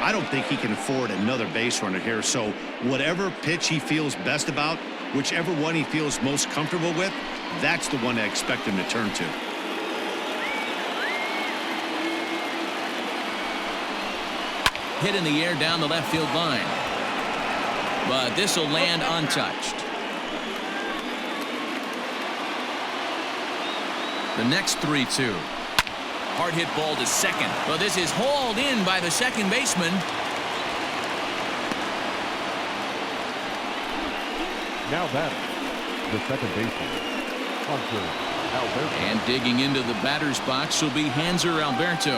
I don't think he can afford another base runner here, so whatever pitch he feels best about, whichever one he feels most comfortable with, that's the one I expect him to turn to. Hit in the air down the left field line. But this will land untouched. The next 3-2. Hard hit ball to second. But this is hauled in by the second baseman. Now batting, the second baseman, Hunter Alberto. And digging into the batter's box will be Hanser Alberto,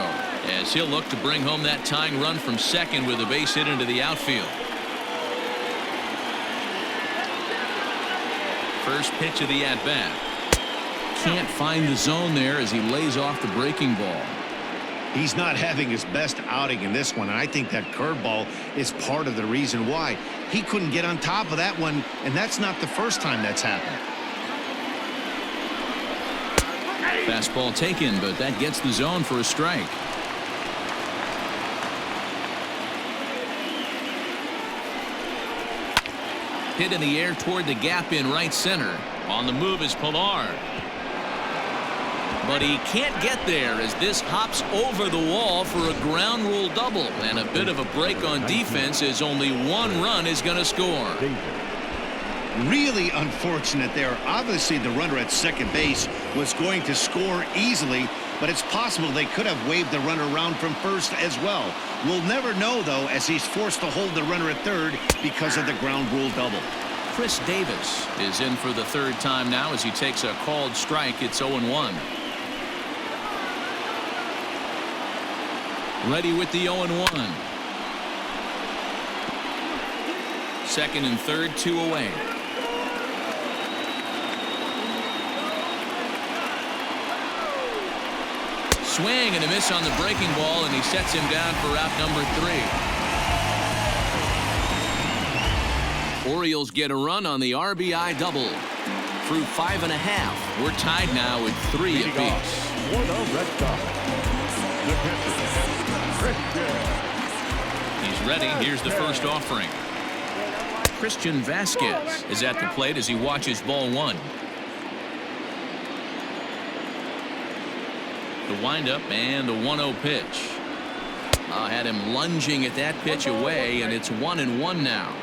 as he'll look to bring home that tying run from second with a base hit into the outfield. First pitch of the at-bat. Can't find the zone there as he lays off the breaking ball. He's not having his best outing in this one, and I think that curveball is part of the reason why. He couldn't get on top of that one, and that's not the first time that's happened. Fastball taken, but that gets the zone for a strike. Hit in the air toward the gap in right center. On the move is Pilar. But he can't get there as this hops over the wall for a ground rule double, and a bit of a break on defense as only one run is going to score. Really unfortunate there. Obviously, the runner at second base was going to score easily, but it's possible they could have waved the runner around from first as well. We'll never know, though, as he's forced to hold the runner at third because of the ground rule double. Chris Davis is in for the third time now as he takes a called strike. It's 0-1. Ready with the 0-1. Second and third, 2 away. Swing and a miss on the breaking ball, and he sets him down for out number 3. Orioles get a run on the RBI double. Through 5.5, we're tied now at 3 Leading apiece. off for the Red Sox, the catcher, Christian. He's ready. Here's the first offering. Christian Vasquez is at the plate as he watches ball 1. The windup and the 1-0 pitch. Had him lunging at that pitch away, and it's 1-1 now.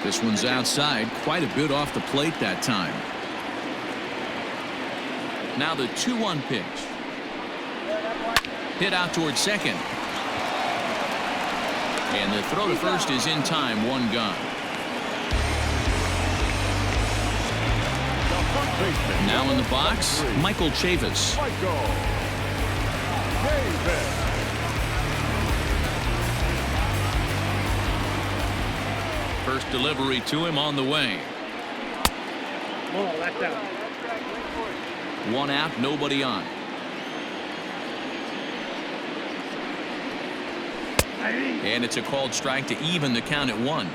This one's outside, quite a bit off the plate that time. Now the 2-1 pitch. Hit out towards second. And the throw to first is in time, 1 gone. Now in the box, Michael Chavis. First delivery to him on the way. Oh, that's out. 1 out, nobody on. And it's a called strike to even the count at 1.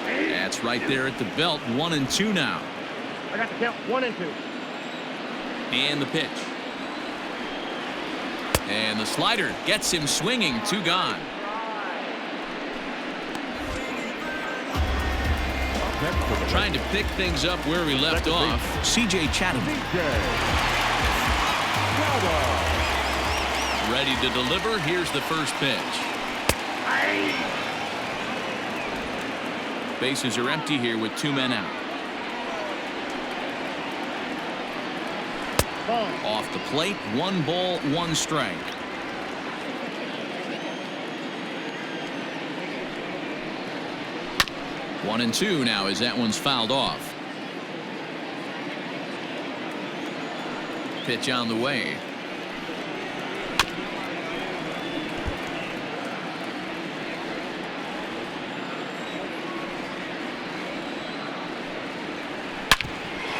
That's right there at the belt. 1-2 now. I got the count 1 and 2. And the pitch. And the slider gets him swinging. 2 gone. Trying to pick things up where we left off. C.J. Chatham. Ready to deliver. Here's the first pitch. Bases are empty here with 2 men out. Off the plate, 1 ball, 1 strike. One and 2 now as that one's fouled off. Pitch on the way.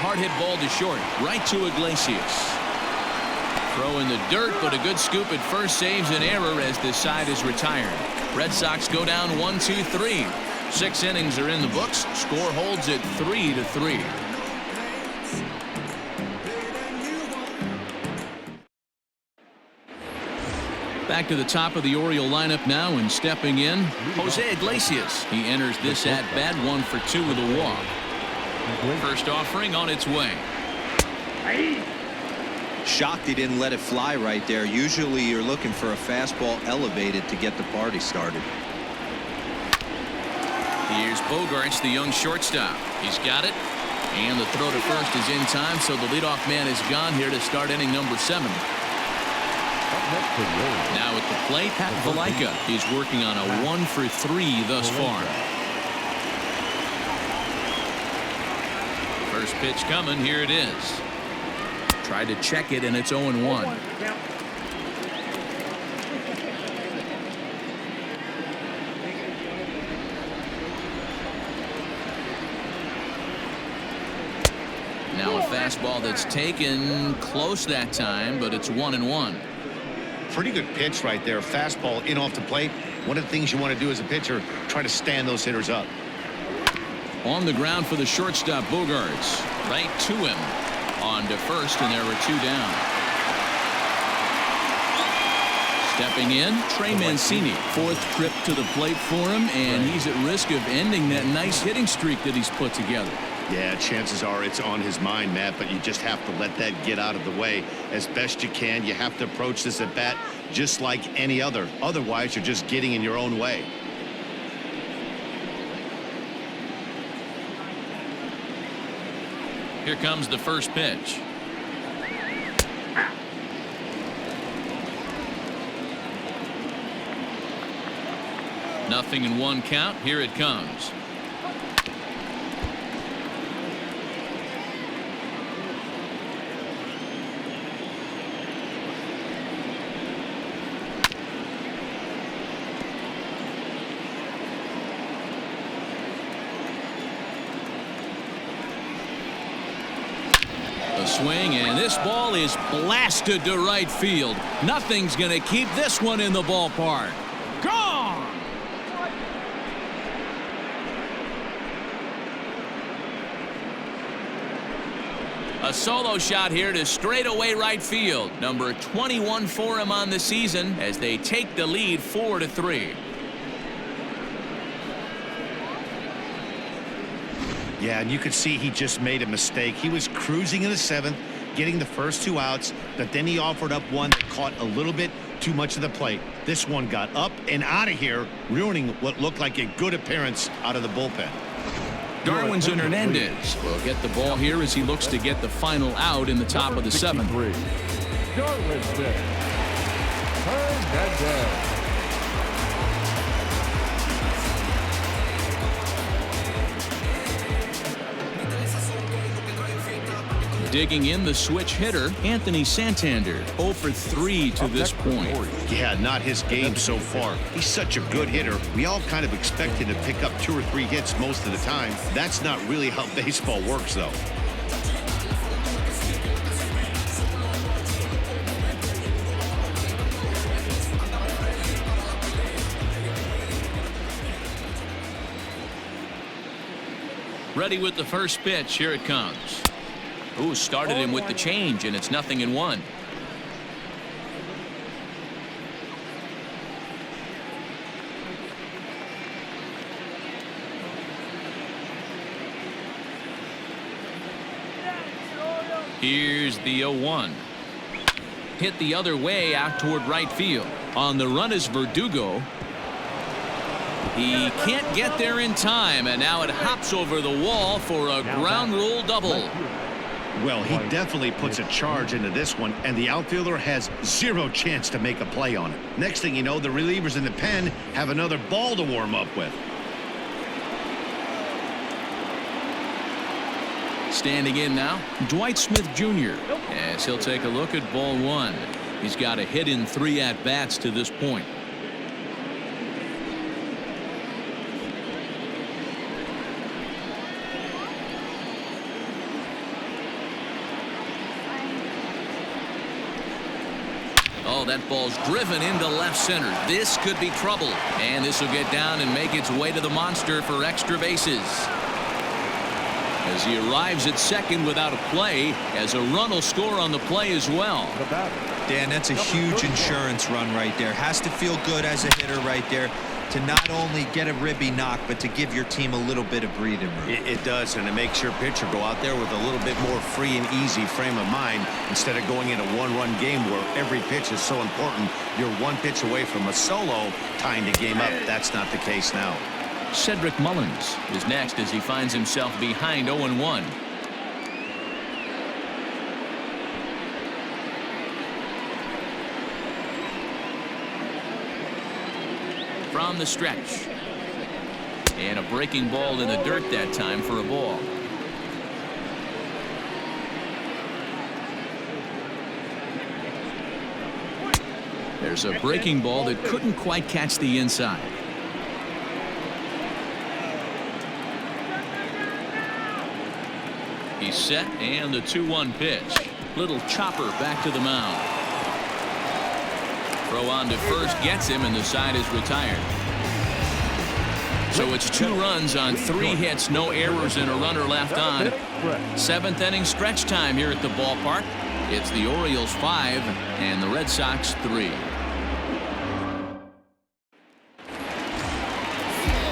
Hard hit ball to short, right to Iglesias. Throw in the dirt, but a good scoop at first saves an error as this side is retired. Red Sox go down 1-2-3. 6 innings are in the books. Score holds at 3-3. Back to the top of the Oriole lineup now, and stepping in, Jose Iglesias. He enters this at bat 1 for 2 with a walk. First offering on its way. Shocked he didn't let it fly right there. Usually you're looking for a fastball elevated to get the party started. Here's Bogarts, the young shortstop. He's got it. And the throw to first is in time, so the leadoff man is gone here to start inning number 7. Now at the plate, Pat Valaika. He's working on a 1 for 3 thus far. First pitch coming. Here it is. Tried to check it, and it's 0-1. Now a fastball that's taken close that time, but it's 1-1. Pretty good pitch right there. Fastball in off the plate. One of the things you want to do as a pitcher, try to stand those hitters up. On the ground for the shortstop, Bogarts. Right to him. On to first, and there were 2 down. Stepping in, Trey Mancini. 4th trip to the plate for him, and he's at risk of ending that nice hitting streak that he's put together. Yeah, chances are it's on his mind, Matt, but you just have to let that get out of the way as best you can. You have to approach this at bat just like any other. Otherwise, you're just getting in your own way. Here comes the first pitch. Nothing in 1 count. Here it comes. swing, and this ball is blasted to right field. Nothing's going to keep this one in the ballpark. Gone! A solo shot here to straightaway right field. Number 21 for him on the season as they take the lead 4-3. Yeah, and you could see he just made a mistake. He was cruising in the 7th, getting the first 2 outs, but then he offered up one that caught a little bit too much of the plate. This one got up and out of here, ruining what looked like a good appearance out of the bullpen. Darwinzon Hernandez will get the ball here as he looks to get the final out in the top of the 7th. Darwinzon Hernandez. Digging in the switch hitter, Anthony Santander, 0 for 3 to this point. Yeah, not his game so far. He's such a good hitter. We all kind of expect him to pick up 2 or 3 hits most of the time. That's not really how baseball works, though. Ready with the first pitch. Here it comes. Ooh, started him with the change, and it's 0-1. Here's the 0-1. Hit the other way out toward right field. On the run is Verdugo. He can't get there in time, and now it hops over the wall for a ground rule double. Well, he definitely puts a charge into this one, and the outfielder has 0 chance to make a play on it. Next thing you know, the relievers in the pen have another ball to warm up with. Standing in now, Dwight Smith Jr. as he'll take a look at ball 1. He's got a hit in 3 at-bats to this point. Oh, that ball's driven into left center. This could be trouble. And this will get down and make its way to the monster for extra bases. As he arrives at second without a play, as a run will score on the play as well. Dan, that's a huge insurance run right there. Has to feel good as a hitter right there to not only get a ribby knock, but to give your team a little bit of breathing room. It does, and it makes your pitcher go out there with a little bit more free and easy frame of mind instead of going in a one-run game where every pitch is so important. You're 1 pitch away from a solo tying the game up. That's not the case now. Cedric Mullins is next as he finds himself behind 0-1. From the stretch. And a breaking ball in the dirt that time for a ball. There's a breaking ball that couldn't quite catch the inside. He's set, and the 2-1 pitch. Little chopper back to the mound. Throw on to first gets him, and the side is retired. So it's 2 runs on 3 hits, no errors, and a runner left on. 7th inning stretch time here at the ballpark. It's the Orioles 5 and the Red Sox 3.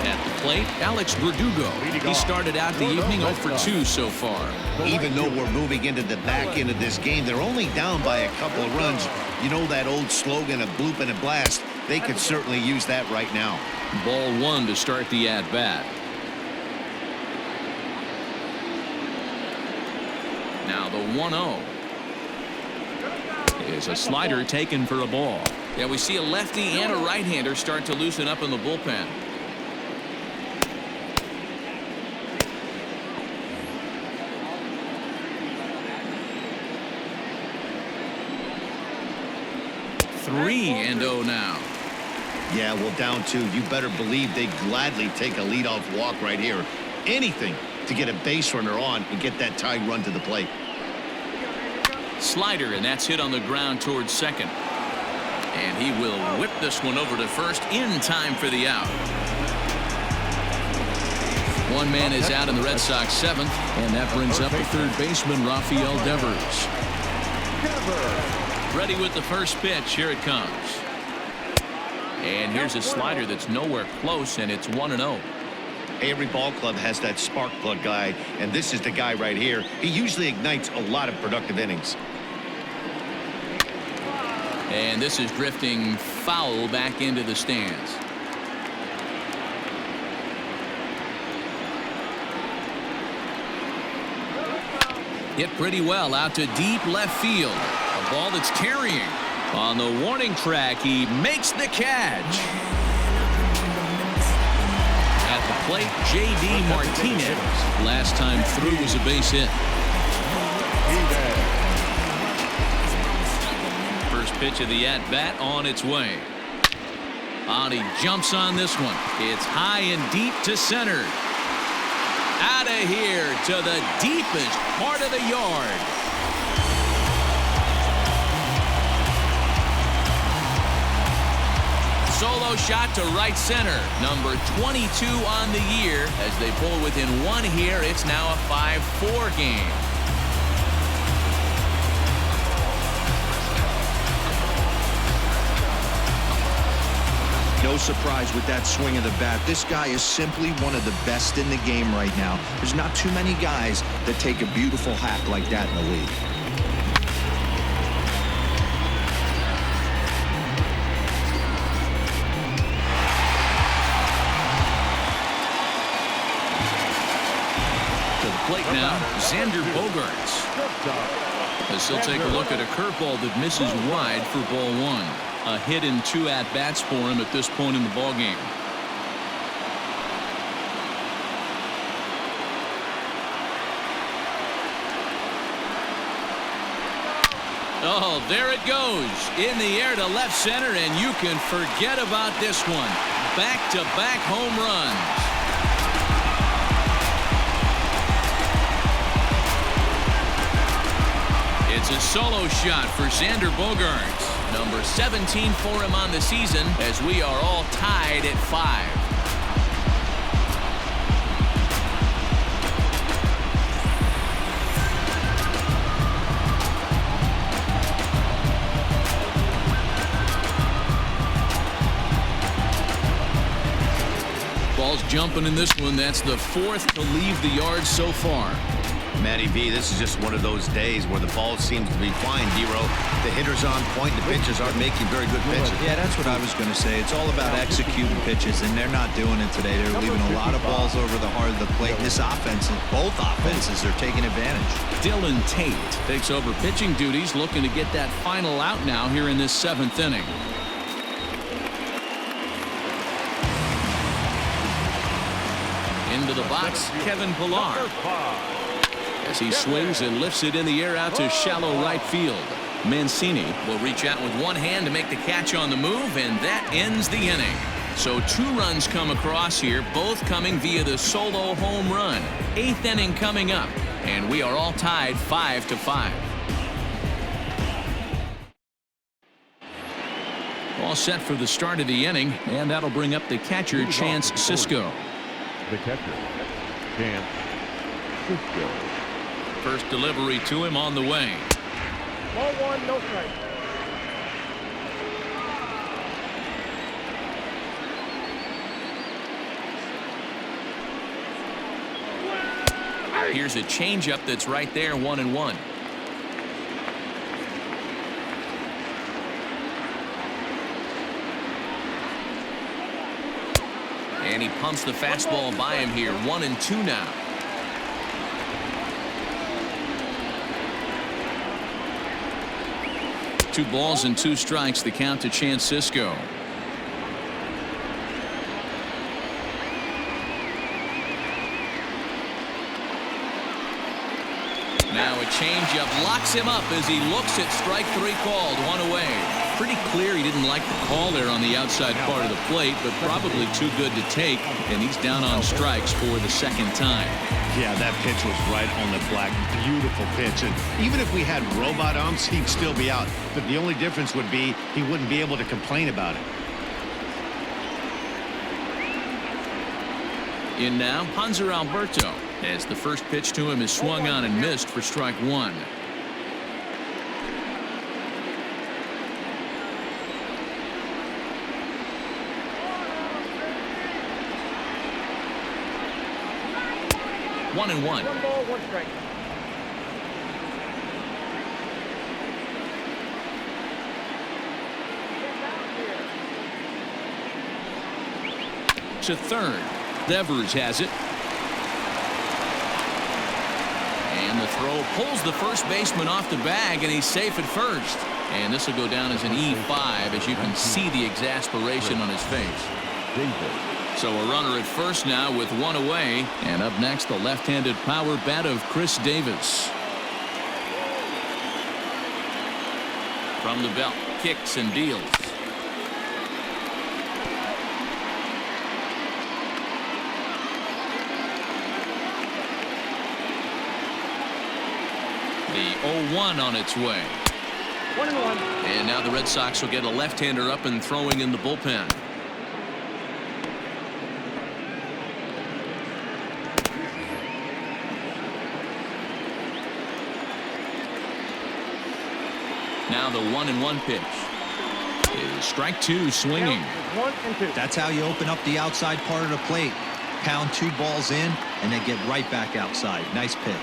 At the plate, Alex Verdugo. He started out the evening 0 for 2 so far. Even though we're moving into the back end of this game, they're only down by a couple of runs. You know that old slogan of bloop and a blast? They could certainly use that right now. Ball 1 to start the at-bat. Now the 1-0 is a slider taken for a ball. Yeah, we see a lefty and a right-hander start to loosen up in the bullpen. Three and 0 now. Yeah, well, down 2. You better believe they'd gladly take a leadoff walk right here. Anything to get a base runner on and get that tie run to the plate. Slider, and that's hit on the ground towards second. And he will whip this one over to first in time for the out. One man is out in the Red Sox seventh, and that brings up the third baseman, Rafael Devers. Ready with the first pitch. Here it comes. And here's a slider that's nowhere close, and it's 1-0. Every ball club has that spark plug guy, and this is the guy right here. He usually ignites a lot of productive innings. And this is drifting foul back into the stands. Hit pretty well out to deep left field. A ball that's carrying. On the warning track, he makes the catch. At the plate, J.D. Martinez. Last time through was a base hit. First pitch of the at-bat on its way. And he jumps on this one. It's high and deep to center. Out of here to the deepest part of the yard. Solo shot to right center. Number 22 on the year. As they pull within one here, it's now a 5-4 game. No surprise with that swing of the bat. This guy is simply one of the best in the game right now. There's not too many guys that take a beautiful hack like that in the league. To the plate now, Xander Bogaerts. As he'll take a look at a curveball that misses wide for ball one. A hit in 2 at-bats for him at this point in the ballgame. Oh, there it goes. In the air to left center, and you can forget about this one. Back-to-back home runs. It's a solo shot for Xander Bogaerts. Number 17 for him on the season, as we are all tied at 5. Ball's jumping in this one. That's the 4th to leave the yard so far. Matty V, this is just one of those days where the ball seems to be flying, Dero. The hitter's on point, the pitchers aren't making very good pitches. Yeah, that's what I was going to say. It's all about executing pitches, and they're not doing it today. They're leaving a lot of balls over the heart of the plate. And this offense, both offenses, are taking advantage. Dylan Tate takes over pitching duties, looking to get that final out now here in this 7th inning. Into the box, Kevin Pillar. As he swings and lifts it in the air out to shallow right field. Mancini will reach out with one hand to make the catch on the move, and that ends the inning. So 2 runs come across here, both coming via the solo home run. 8th inning coming up, and we are all tied 5-5. All set for the start of the inning, and that'll bring up the catcher, Chance Sisco. The catcher, Chance Sisco. First delivery to him on the way. Ball 1, no strike. Here's a changeup that's right there, 1-1. And he pumps the fastball by him here, 1-2 now. Two balls and 2 strikes, the count to Chance Sisco. Now a changeup locks him up as he looks at strike 3 called, 1 away. Pretty clear he didn't like the call there on the outside part of the plate, but probably too good to take, and he's down on strikes for the 2nd time. Yeah, that pitch was right on the black. Beautiful pitch. And even if we had robot umps, he'd still be out. But the only difference would be he wouldn't be able to complain about it. In now, Hanser Alberto, as the first pitch to him is swung on and missed for strike one. One and one. 1 ball, 1 strike. To third. Devers has it. And the throw pulls the first baseman off the bag, and he's safe at first. And this will go down as an E5, as you can see the exasperation on his face. So a runner at first now with one away. And up next, the left-handed power bat of Chris Davis. From the belt, kicks and deals. The 0-1 on its way. 1-1. And now the Red Sox will get a left-hander up and throwing in the bullpen. Now the 1-1 pitch is strike two swinging. 1 and 2. That's how you open up the outside part of the plate. Pound 2 balls in and then get right back outside. Nice pitch.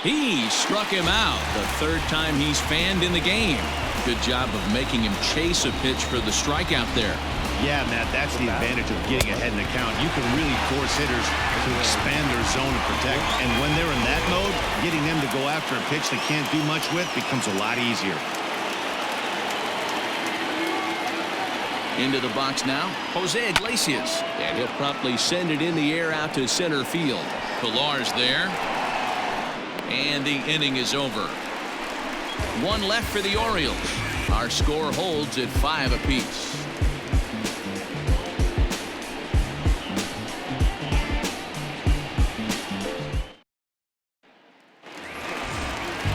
He struck him out the third time he's fanned in the game. Good job of making him chase a pitch for the strikeout there. Yeah, Matt, that's the advantage of getting ahead in the count. You can really force hitters to expand their zone and protect. And when they're in that mode, getting them to go after a pitch they can't do much with becomes a lot easier. Into the box now, Jose Iglesias. And he'll promptly send it in the air out to center field. Pilar's there. And the inning is over. One left for the Orioles. Our score holds at 5 apiece.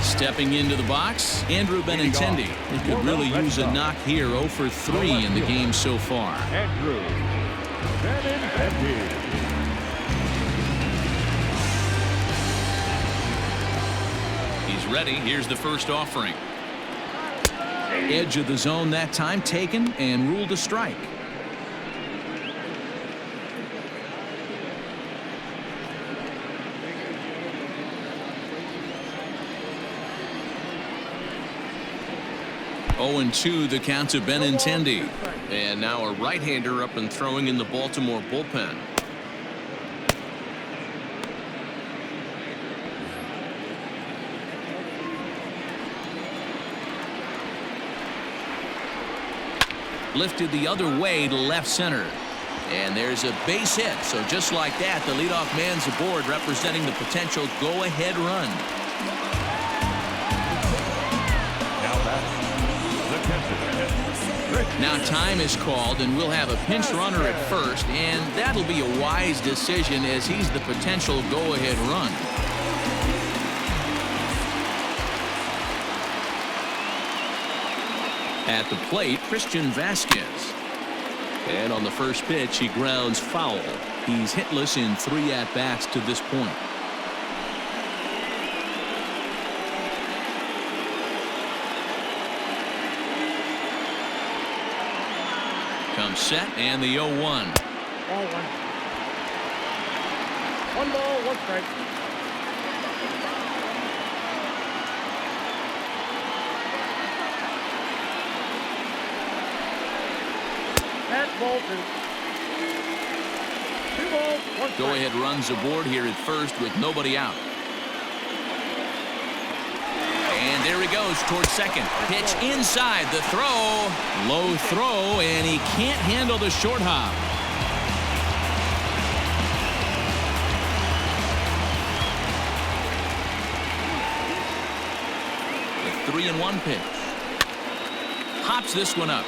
Stepping into the box, Andrew Benintendi. He could really use a knock here. 0 for 3 in the game so far. Andrew Benintendi. He's ready. Here's the first offering. Edge of the zone that time taken and ruled a strike. Oh and 2 the count to Benintendi. And now a right-hander up and throwing in the Baltimore bullpen. Lifted the other way to left center. And there's a base hit. So just like that, the leadoff man's aboard, representing the potential go-ahead run. Now time is called, and we'll have a pinch runner at first, and that'll be a wise decision as he's the potential go-ahead run. At the plate, Christian Vasquez. And on the first pitch, he grounds foul. He's hitless in 3 at-bats to this point. Comes set, and the 0-1. Ball 1. 1 ball, 1 strike. At ball 2. 2 balls, 1 strike. Go-ahead runs aboard here at first with nobody out. And there he goes towards second. Pitch inside. The throw. Low throw, and he can't handle the short hop. The 3-1 pitch. Hops this one up.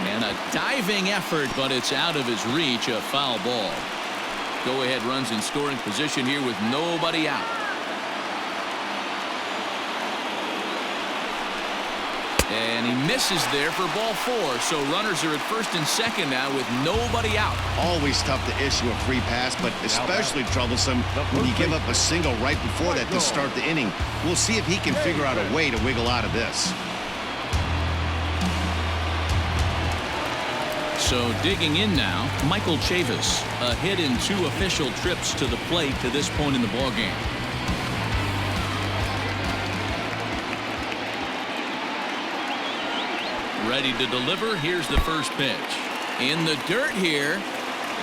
And a diving effort, but it's out of his reach. A foul ball. Go-ahead runs in scoring position here with nobody out. And he misses there for ball 4. So runners are at first and second now with nobody out. Always tough to issue a free pass, but especially troublesome when you give up a single right before that to start the inning. We'll see if he can figure out a way to wiggle out of this. So digging in now, Michael Chavis, a hit in 2 official trips to the plate to this point in the ballgame. Ready to deliver. Here's the first pitch. In the dirt here.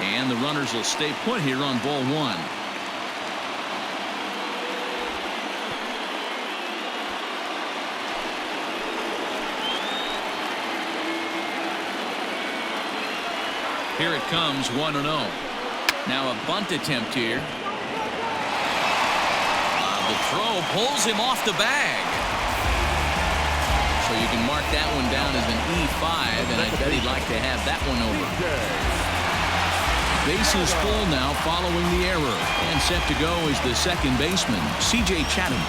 And the runners will stay put here on ball 1. Here it comes, 1-0. Now a bunt attempt here. The throw pulls him off the bag. So you can mark that one down as an E5, and I bet he'd like to have that one over. Bases full now following the error. And set to go is the second baseman, C.J. Chatham.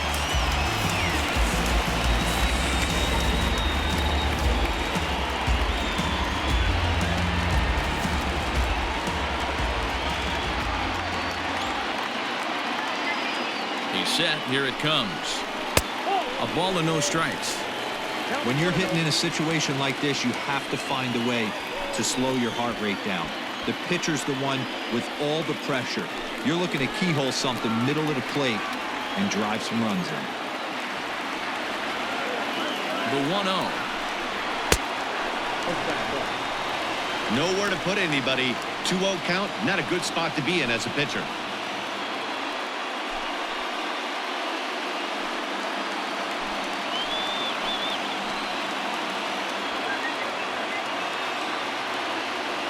He's set. Here it comes. A ball and no strikes. When you're hitting in a situation like this, you have to find a way to slow your heart rate down. The pitcher's the one with all the pressure. You're looking to keyhole something middle of the plate and drive some runs in. The 1-0. Nowhere to put anybody. 2-0 count, not a good spot to be in as a pitcher.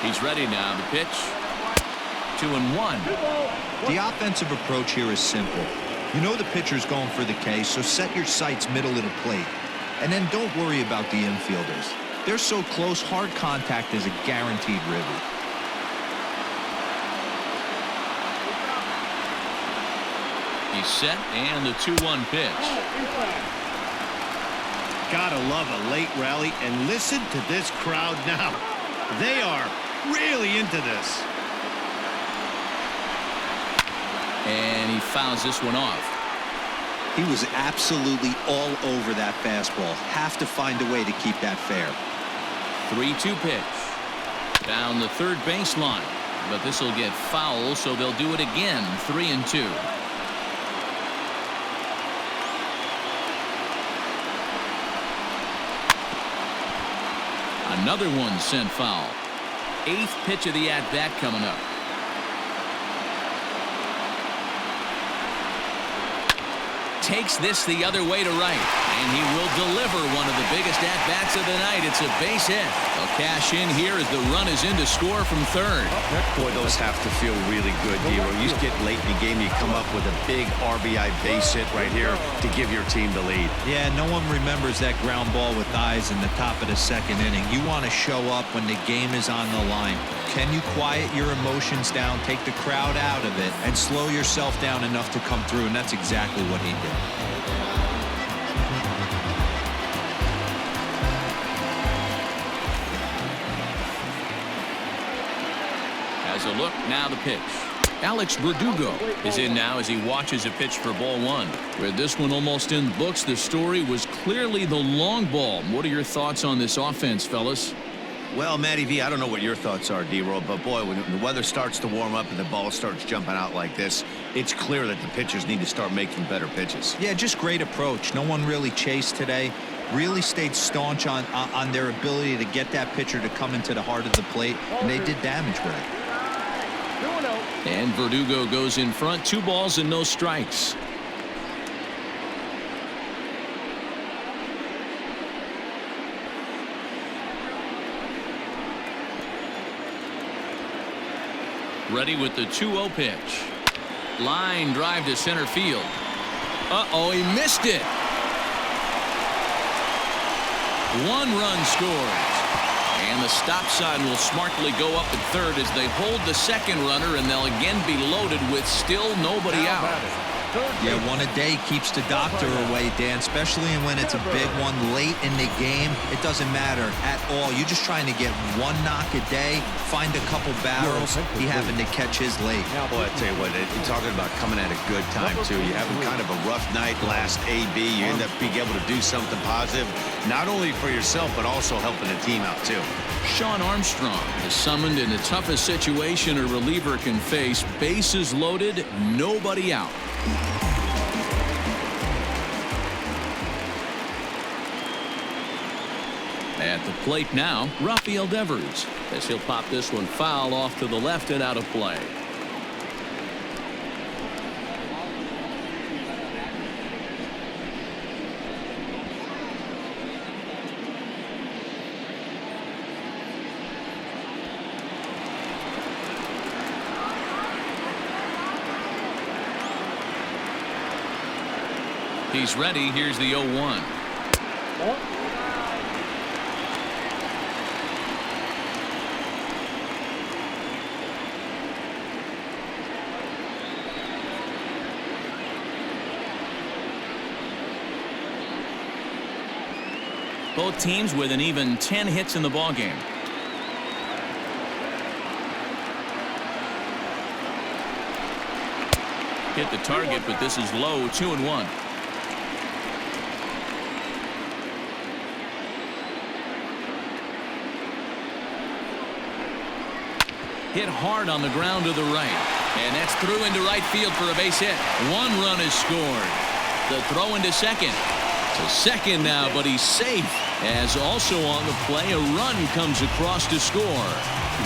He's ready now. The pitch. 2-1. The offensive approach here is simple. You know the pitcher's going for the K, so set your sights middle of the plate. And then don't worry about the infielders. They're so close, hard contact is a guaranteed ribby. He's set, and the 2-1 pitch. Gotta love a late rally, and listen to this crowd now. They are really into this. And he fouls this one off. He was absolutely all over that fastball. Have to find a way to keep that fair. 3-2 pitch. Down the third baseline. But this will get foul, so they'll do it again. 3-2. Another one sent foul. 8th pitch of the at-bat coming up. Takes this the other way to right, and he will deliver one of the biggest at-bats of the night. It's a base hit. They'll cash in here as the run is in to score from third. Boy, those have to feel really good, Dero. You get late in the game, you come up with a big RBI base hit right here to give your team the lead. Yeah, no one remembers that ground ball with eyes in the top of the second inning. You want to show up when the game is on the line. Can you quiet your emotions down, take the crowd out of it, and slow yourself down enough to come through? And that's exactly what he did. As a look, now the pitch. Alex Verdugo is in now as he watches a pitch for ball 1. With this one almost in books, the story was clearly the long ball. What are your thoughts on this offense, fellas? Well, Matty V, I don't know what your thoughts are, D-Roll, but boy, when the weather starts to warm up and the ball starts jumping out like this, it's clear that the pitchers need to start making better pitches. Yeah, just great approach. No one really chased today. Really stayed staunch on their ability to get that pitcher to come into the heart of the plate, and they did damage with it. And Verdugo goes in front. 2 balls and no strikes. Ready with the 2-0 pitch. Line drive to center field. Uh-oh, he missed it. 1 run scores. And the stop sign will smartly go up at third as they hold the second runner, and they'll again be loaded with still nobody out. Yeah, one a day keeps the doctor away, Dan, especially when it's a big one late in the game. It doesn't matter at all. You're just trying to get one knock a day, find a couple barrels. He happened to catch his late. Boy, I tell you what, you're talking about coming at a good time, too. You're having kind of a rough night last AB. You end up being able to do something positive, not only for yourself, but also helping the team out, too. Sean Armstrong is summoned in the toughest situation a reliever can face. Bases loaded, nobody out. At the plate now, Rafael Devers, as he'll pop this one foul off to the left and out of play. He's ready. Here's the 0-1. Both teams with an even 10 hits in the ballgame. Hit the target, but this is low. 2-1. Hit hard on the ground to the right. And that's through into right field for a base hit. One run is scored. The throw into second. To second now, but he's safe. As also on the play, a run comes across to score.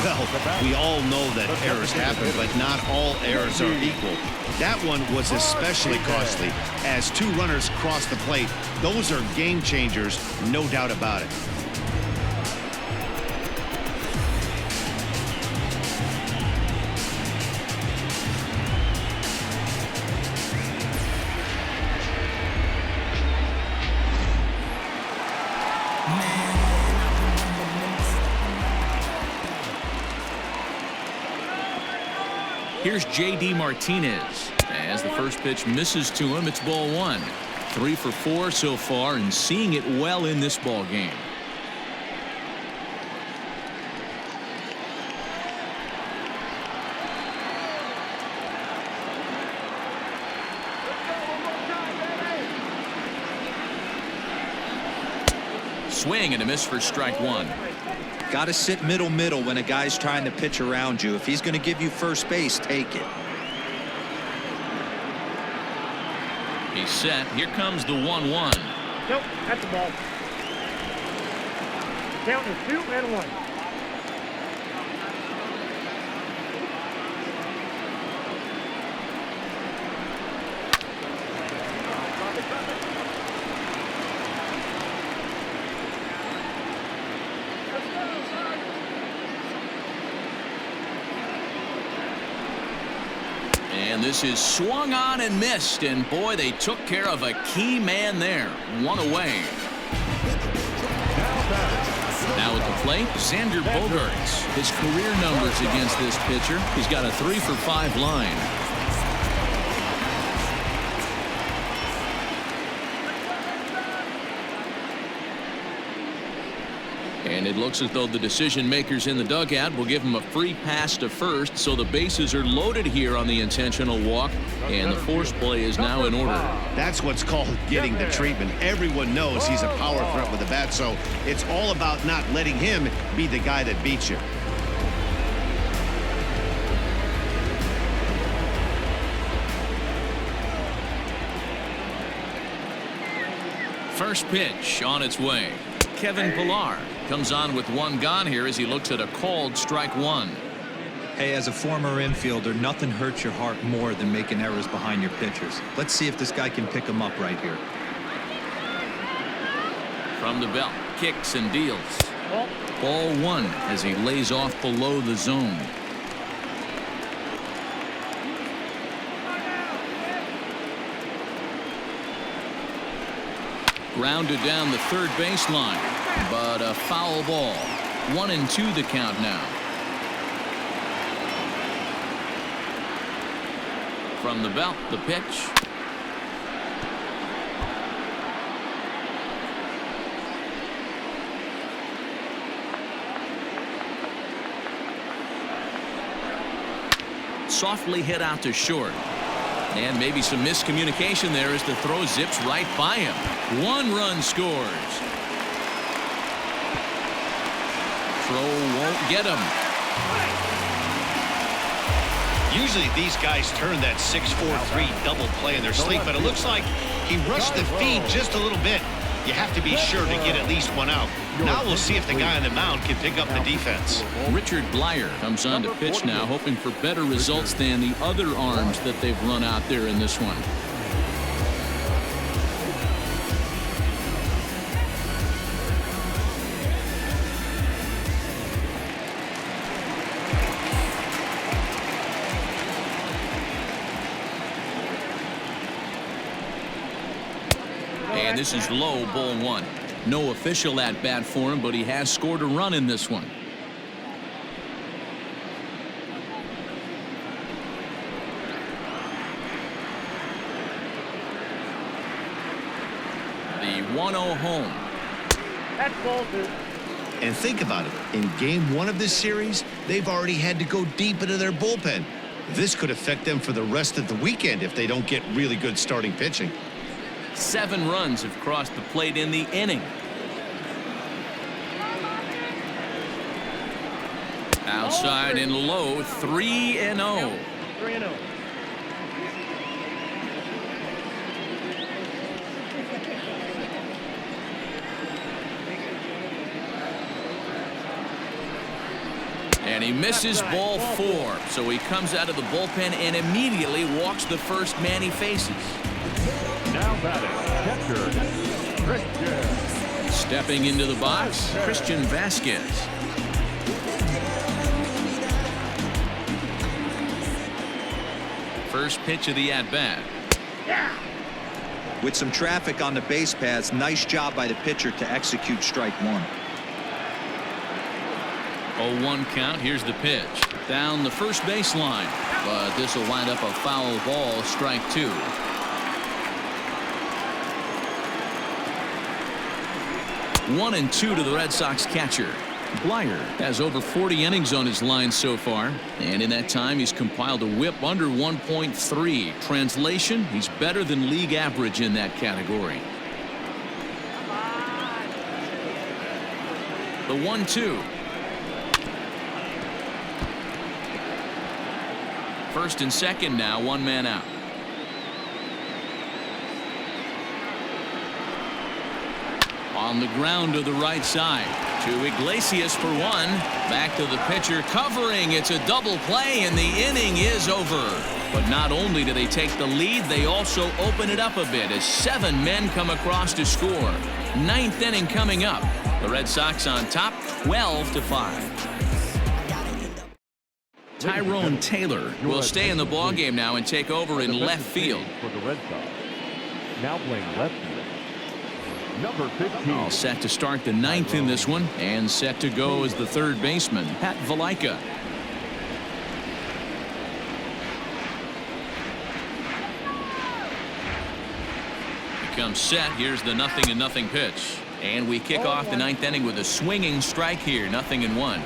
Well, we all know that errors happen, but not all errors are equal. That one was especially costly. As two runners cross the plate, those are game changers, no doubt about it. Here's J.D. Martinez. As the first pitch misses to him, it's ball one. 3 for 4 so far and seeing it well in this ball game. Swing and a miss for strike one. Got to sit middle when a guy's trying to pitch around you. If he's going to give you first base, take it. He's set. Here comes the 1-1. Nope, that's the ball. Count is 2-1. And this is swung on and missed, and boy, they took care of a key man there. One away. Now at the plate, Xander Bogaerts. His career numbers against this pitcher, he's got a 3 for 5 line. And it looks as though the decision makers in the dugout will give him a free pass to first, so the bases are loaded here on the intentional walk, and the force play is now in order. That's what's called getting the treatment. Everyone knows he's a power threat with the bat, so it's all about not letting him be the guy that beats you. First pitch on its way. Kevin Pillar comes on with one gone here as he looks at a called strike one. Hey, as a former infielder, nothing hurts your heart more than making errors behind your pitchers. Let's see if this guy can pick them up right here. From the belt, kicks and deals. Ball one as he lays off below the zone. Grounded down the third baseline, but a foul ball. 1-2 the count now. From the belt, the pitch. Softly hit out to short. And maybe some miscommunication there as the throw zips right by him. 1 run scores. Throw won't get him. Usually these guys turn that 6-4-3 double play in their sleep, but it looks like he rushed the feed just a little bit. You have to be sure to get at least 1 out. Now we'll see if the guy on the mound can pick up the defense. Richard Blyer comes on to pitch now, hoping for better results than the other arms that they've run out there in this one. And this is low, ball 1. No official at bat for him, but he has scored a run in this one. The 1-0 home. That's ball 2. And think about it. In game 1 of this series, they've already had to go deep into their bullpen. This could affect them for the rest of the weekend if they don't get really good starting pitching. 7 runs have crossed the plate in the inning. Outside and low, 3-0. 3-0. And he misses ball 4. So he comes out of the bullpen and immediately walks the first man he faces. Now batting, catcher, Christian. Stepping into the box, Christian Vasquez. First pitch of the at-bat. With some traffic on the base paths, nice job by the pitcher to execute strike 1. 0-1 count. Here's the pitch. Down the first baseline. But this will wind up a foul ball, strike 2. One and 2 to the Red Sox catcher. Blyer has over 40 innings on his line so far, and in that time he's compiled a whip under 1.3. Translation, he's better than league average in that category. The 1-2. First and second now, 1 man out. On the ground to the right side. To Iglesias for 1. Back to the pitcher covering. It's a double play and the inning is over. But not only do they take the lead, they also open it up a bit as 7 men come across to score. 9th inning coming up. The Red Sox on top 12-5. Tyrone Taylor will stay in the ballgame now and take over in left field. For the Red Sox. Now playing left field. Number 15. All set to start the 9th in this one, and set to go as the third baseman, Pat Valaika. He comes set. Here's the 0-0 pitch. And we kick off the 9th inning with a swinging strike here, 0-1.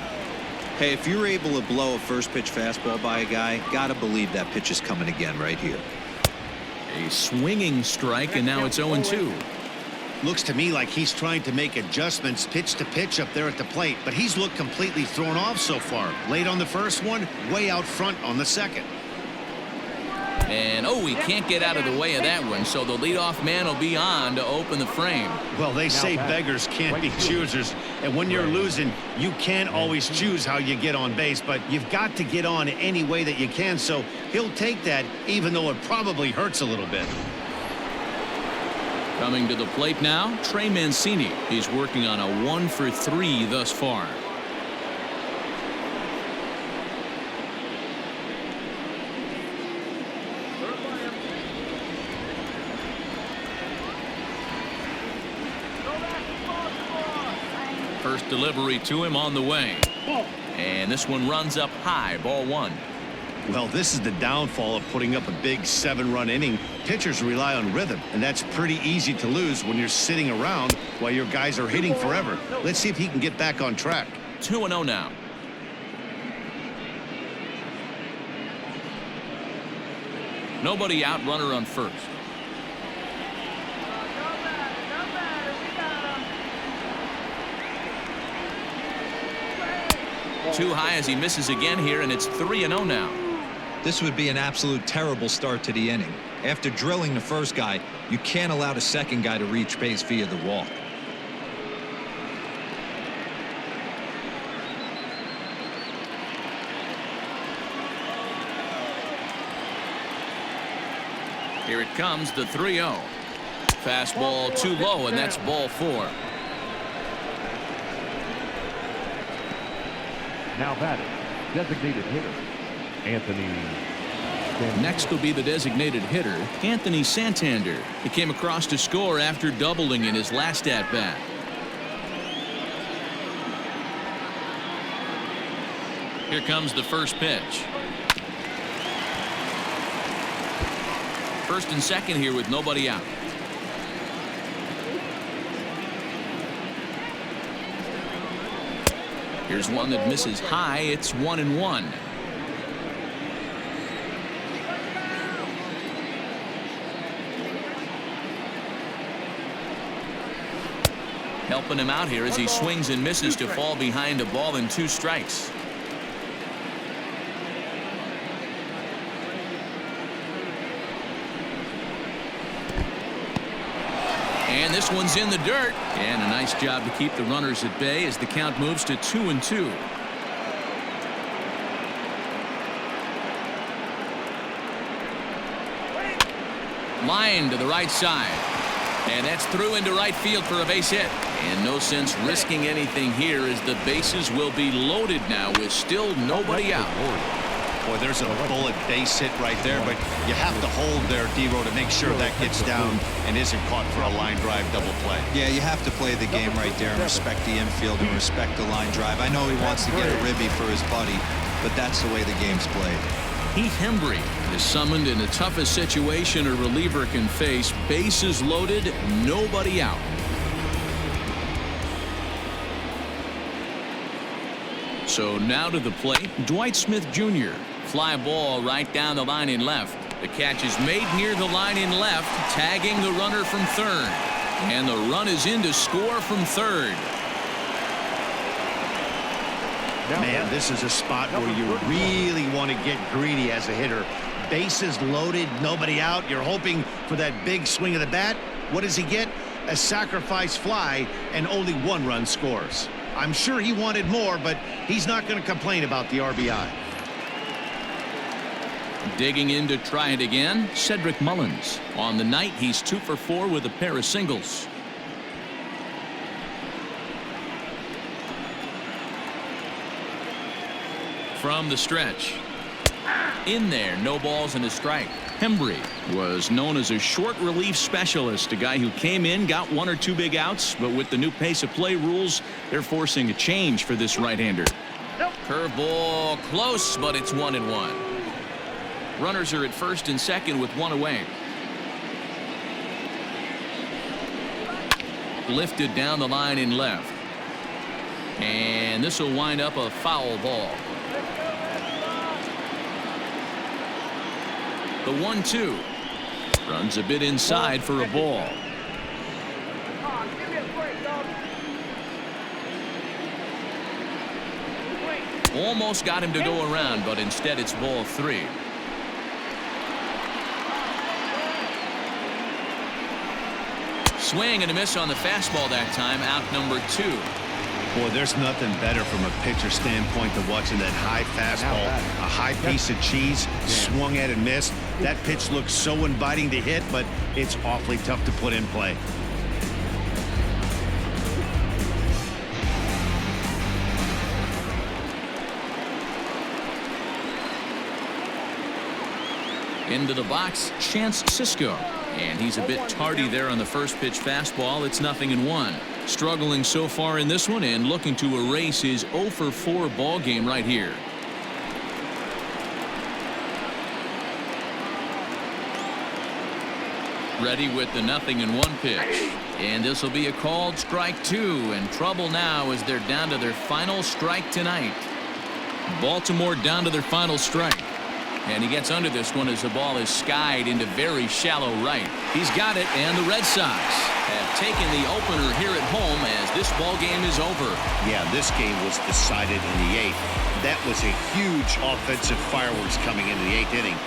Hey, if you're able to blow a first pitch fastball by a guy, gotta believe that pitch is coming again right here. A swinging strike, and now it's 0-2. Looks to me like he's trying to make adjustments pitch to pitch up there at the plate, but he's looked completely thrown off so far. Late on the first one, way out front on the second. And he can't get out of the way of that one, so the leadoff man will be on to open the frame. Well, they say beggars can't be choosers, and when you're losing, you can't always choose how you get on base, but you've got to get on any way that you can, so he'll take that, even though it probably hurts a little bit. Coming to the plate now, Trey Mancini. He's working on a 1-for-3 thus far. First delivery to him on the way. And this one runs up high, ball 1. Well, this is the downfall of putting up a big 7-run inning. Pitchers rely on rhythm, and that's pretty easy to lose when you're sitting around while your guys are hitting forever. Let's see if he can get back on track. 2-0 now. Nobody out, runner on first. Too high as he misses again here, and it's 3-0 now. This would be an absolute terrible start to the inning. After drilling the first guy, you can't allow the second guy to reach base via the walk. Here it comes, the 3-0. Fastball too low, and that's ball 4. Now batting, designated hitter, Anthony. Next will be the designated hitter, Anthony Santander. He came across to score after doubling in his last at-bat. Here comes the first pitch. First and second here with nobody out. Here's one that misses high. It's 1-1. Helping him out here as he swings and misses to fall behind a ball and 2 strikes. And this one's in the dirt. And a nice job to keep the runners at bay as the count moves to 2-2. Line to the right side. And that's through into right field for a base hit. And no sense risking anything here as the bases will be loaded now with still nobody out. Boy, there's a bullet base hit right there, but you have to hold there, D-Row, to make sure that gets down and isn't caught for a line drive double play. Yeah, you have to play the game right there and respect the infield and respect the line drive. I know he wants to get a ribby for his buddy, but that's the way the game's played. Heath Hembry is summoned in the toughest situation a reliever can face. Bases loaded, nobody out. So now to the plate, Dwight Smith Jr. Fly ball right down the line in left. The catch is made near the line in left, tagging the runner from third. And the run is in to score from third. Man, this is a spot where you really want to get greedy as a hitter. Bases loaded, nobody out. You're hoping for that big swing of the bat. What does he get? A sacrifice fly, and only 1 run scores. I'm sure he wanted more, but he's not going to complain about the RBI. Digging in to try it again, Cedric Mullins. On the night, he's 2 for 4 with a pair of singles. From the stretch. In there, no balls and a strike. Hembry was known as a short relief specialist, a guy who came in, got 1 or 2 big outs, but with the new pace of play rules, they're forcing a change for this right-hander. Curveball close, but it's 1-1. Runners are at first and second with 1 away. Lifted down the line in left. And this will wind up a foul ball. The 1-2 runs a bit inside for a ball. Almost got him to go around, but instead it's ball 3. Swing and a miss on the fastball that time. Out number 2. Boy, there's nothing better from a pitcher standpoint than watching that high fastball, a high piece of cheese, swung at and missed. That pitch looks so inviting to hit, but it's awfully tough to put in play. Into the box, Chance Sisco. And he's a bit tardy there on the first pitch fastball. It's 0-1. Struggling so far in this one and looking to erase his 0-for-4 ball game right here. Ready with the 0-1 pitch. And this will be a called strike 2. And trouble now as they're down to their final strike tonight. Baltimore down to their final strike. And he gets under this one as the ball is skied into very shallow right. He's got it, and the Red Sox have taken the opener here at home as this ball game is over. Yeah, this game was decided in the 8th. That was a huge offensive fireworks coming into the 8th inning.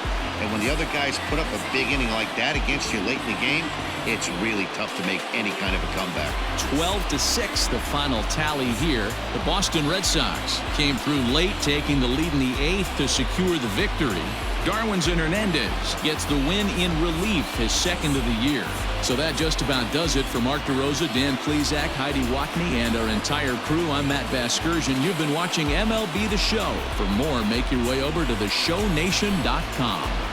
And when the other guys put up a big inning like that against you late in the game, it's really tough to make any kind of a comeback. 12-6 the final tally here. The Boston Red Sox came through late, taking the lead in the 8th to secure the victory. Darwinzon Hernandez gets the win in relief, his second of the year. So that just about does it for Mark DeRosa, Dan Plesac, Heidi Watney, and our entire crew. I'm Matt Vasgersian. You've been watching MLB The Show. For more, make your way over to theshownation.com.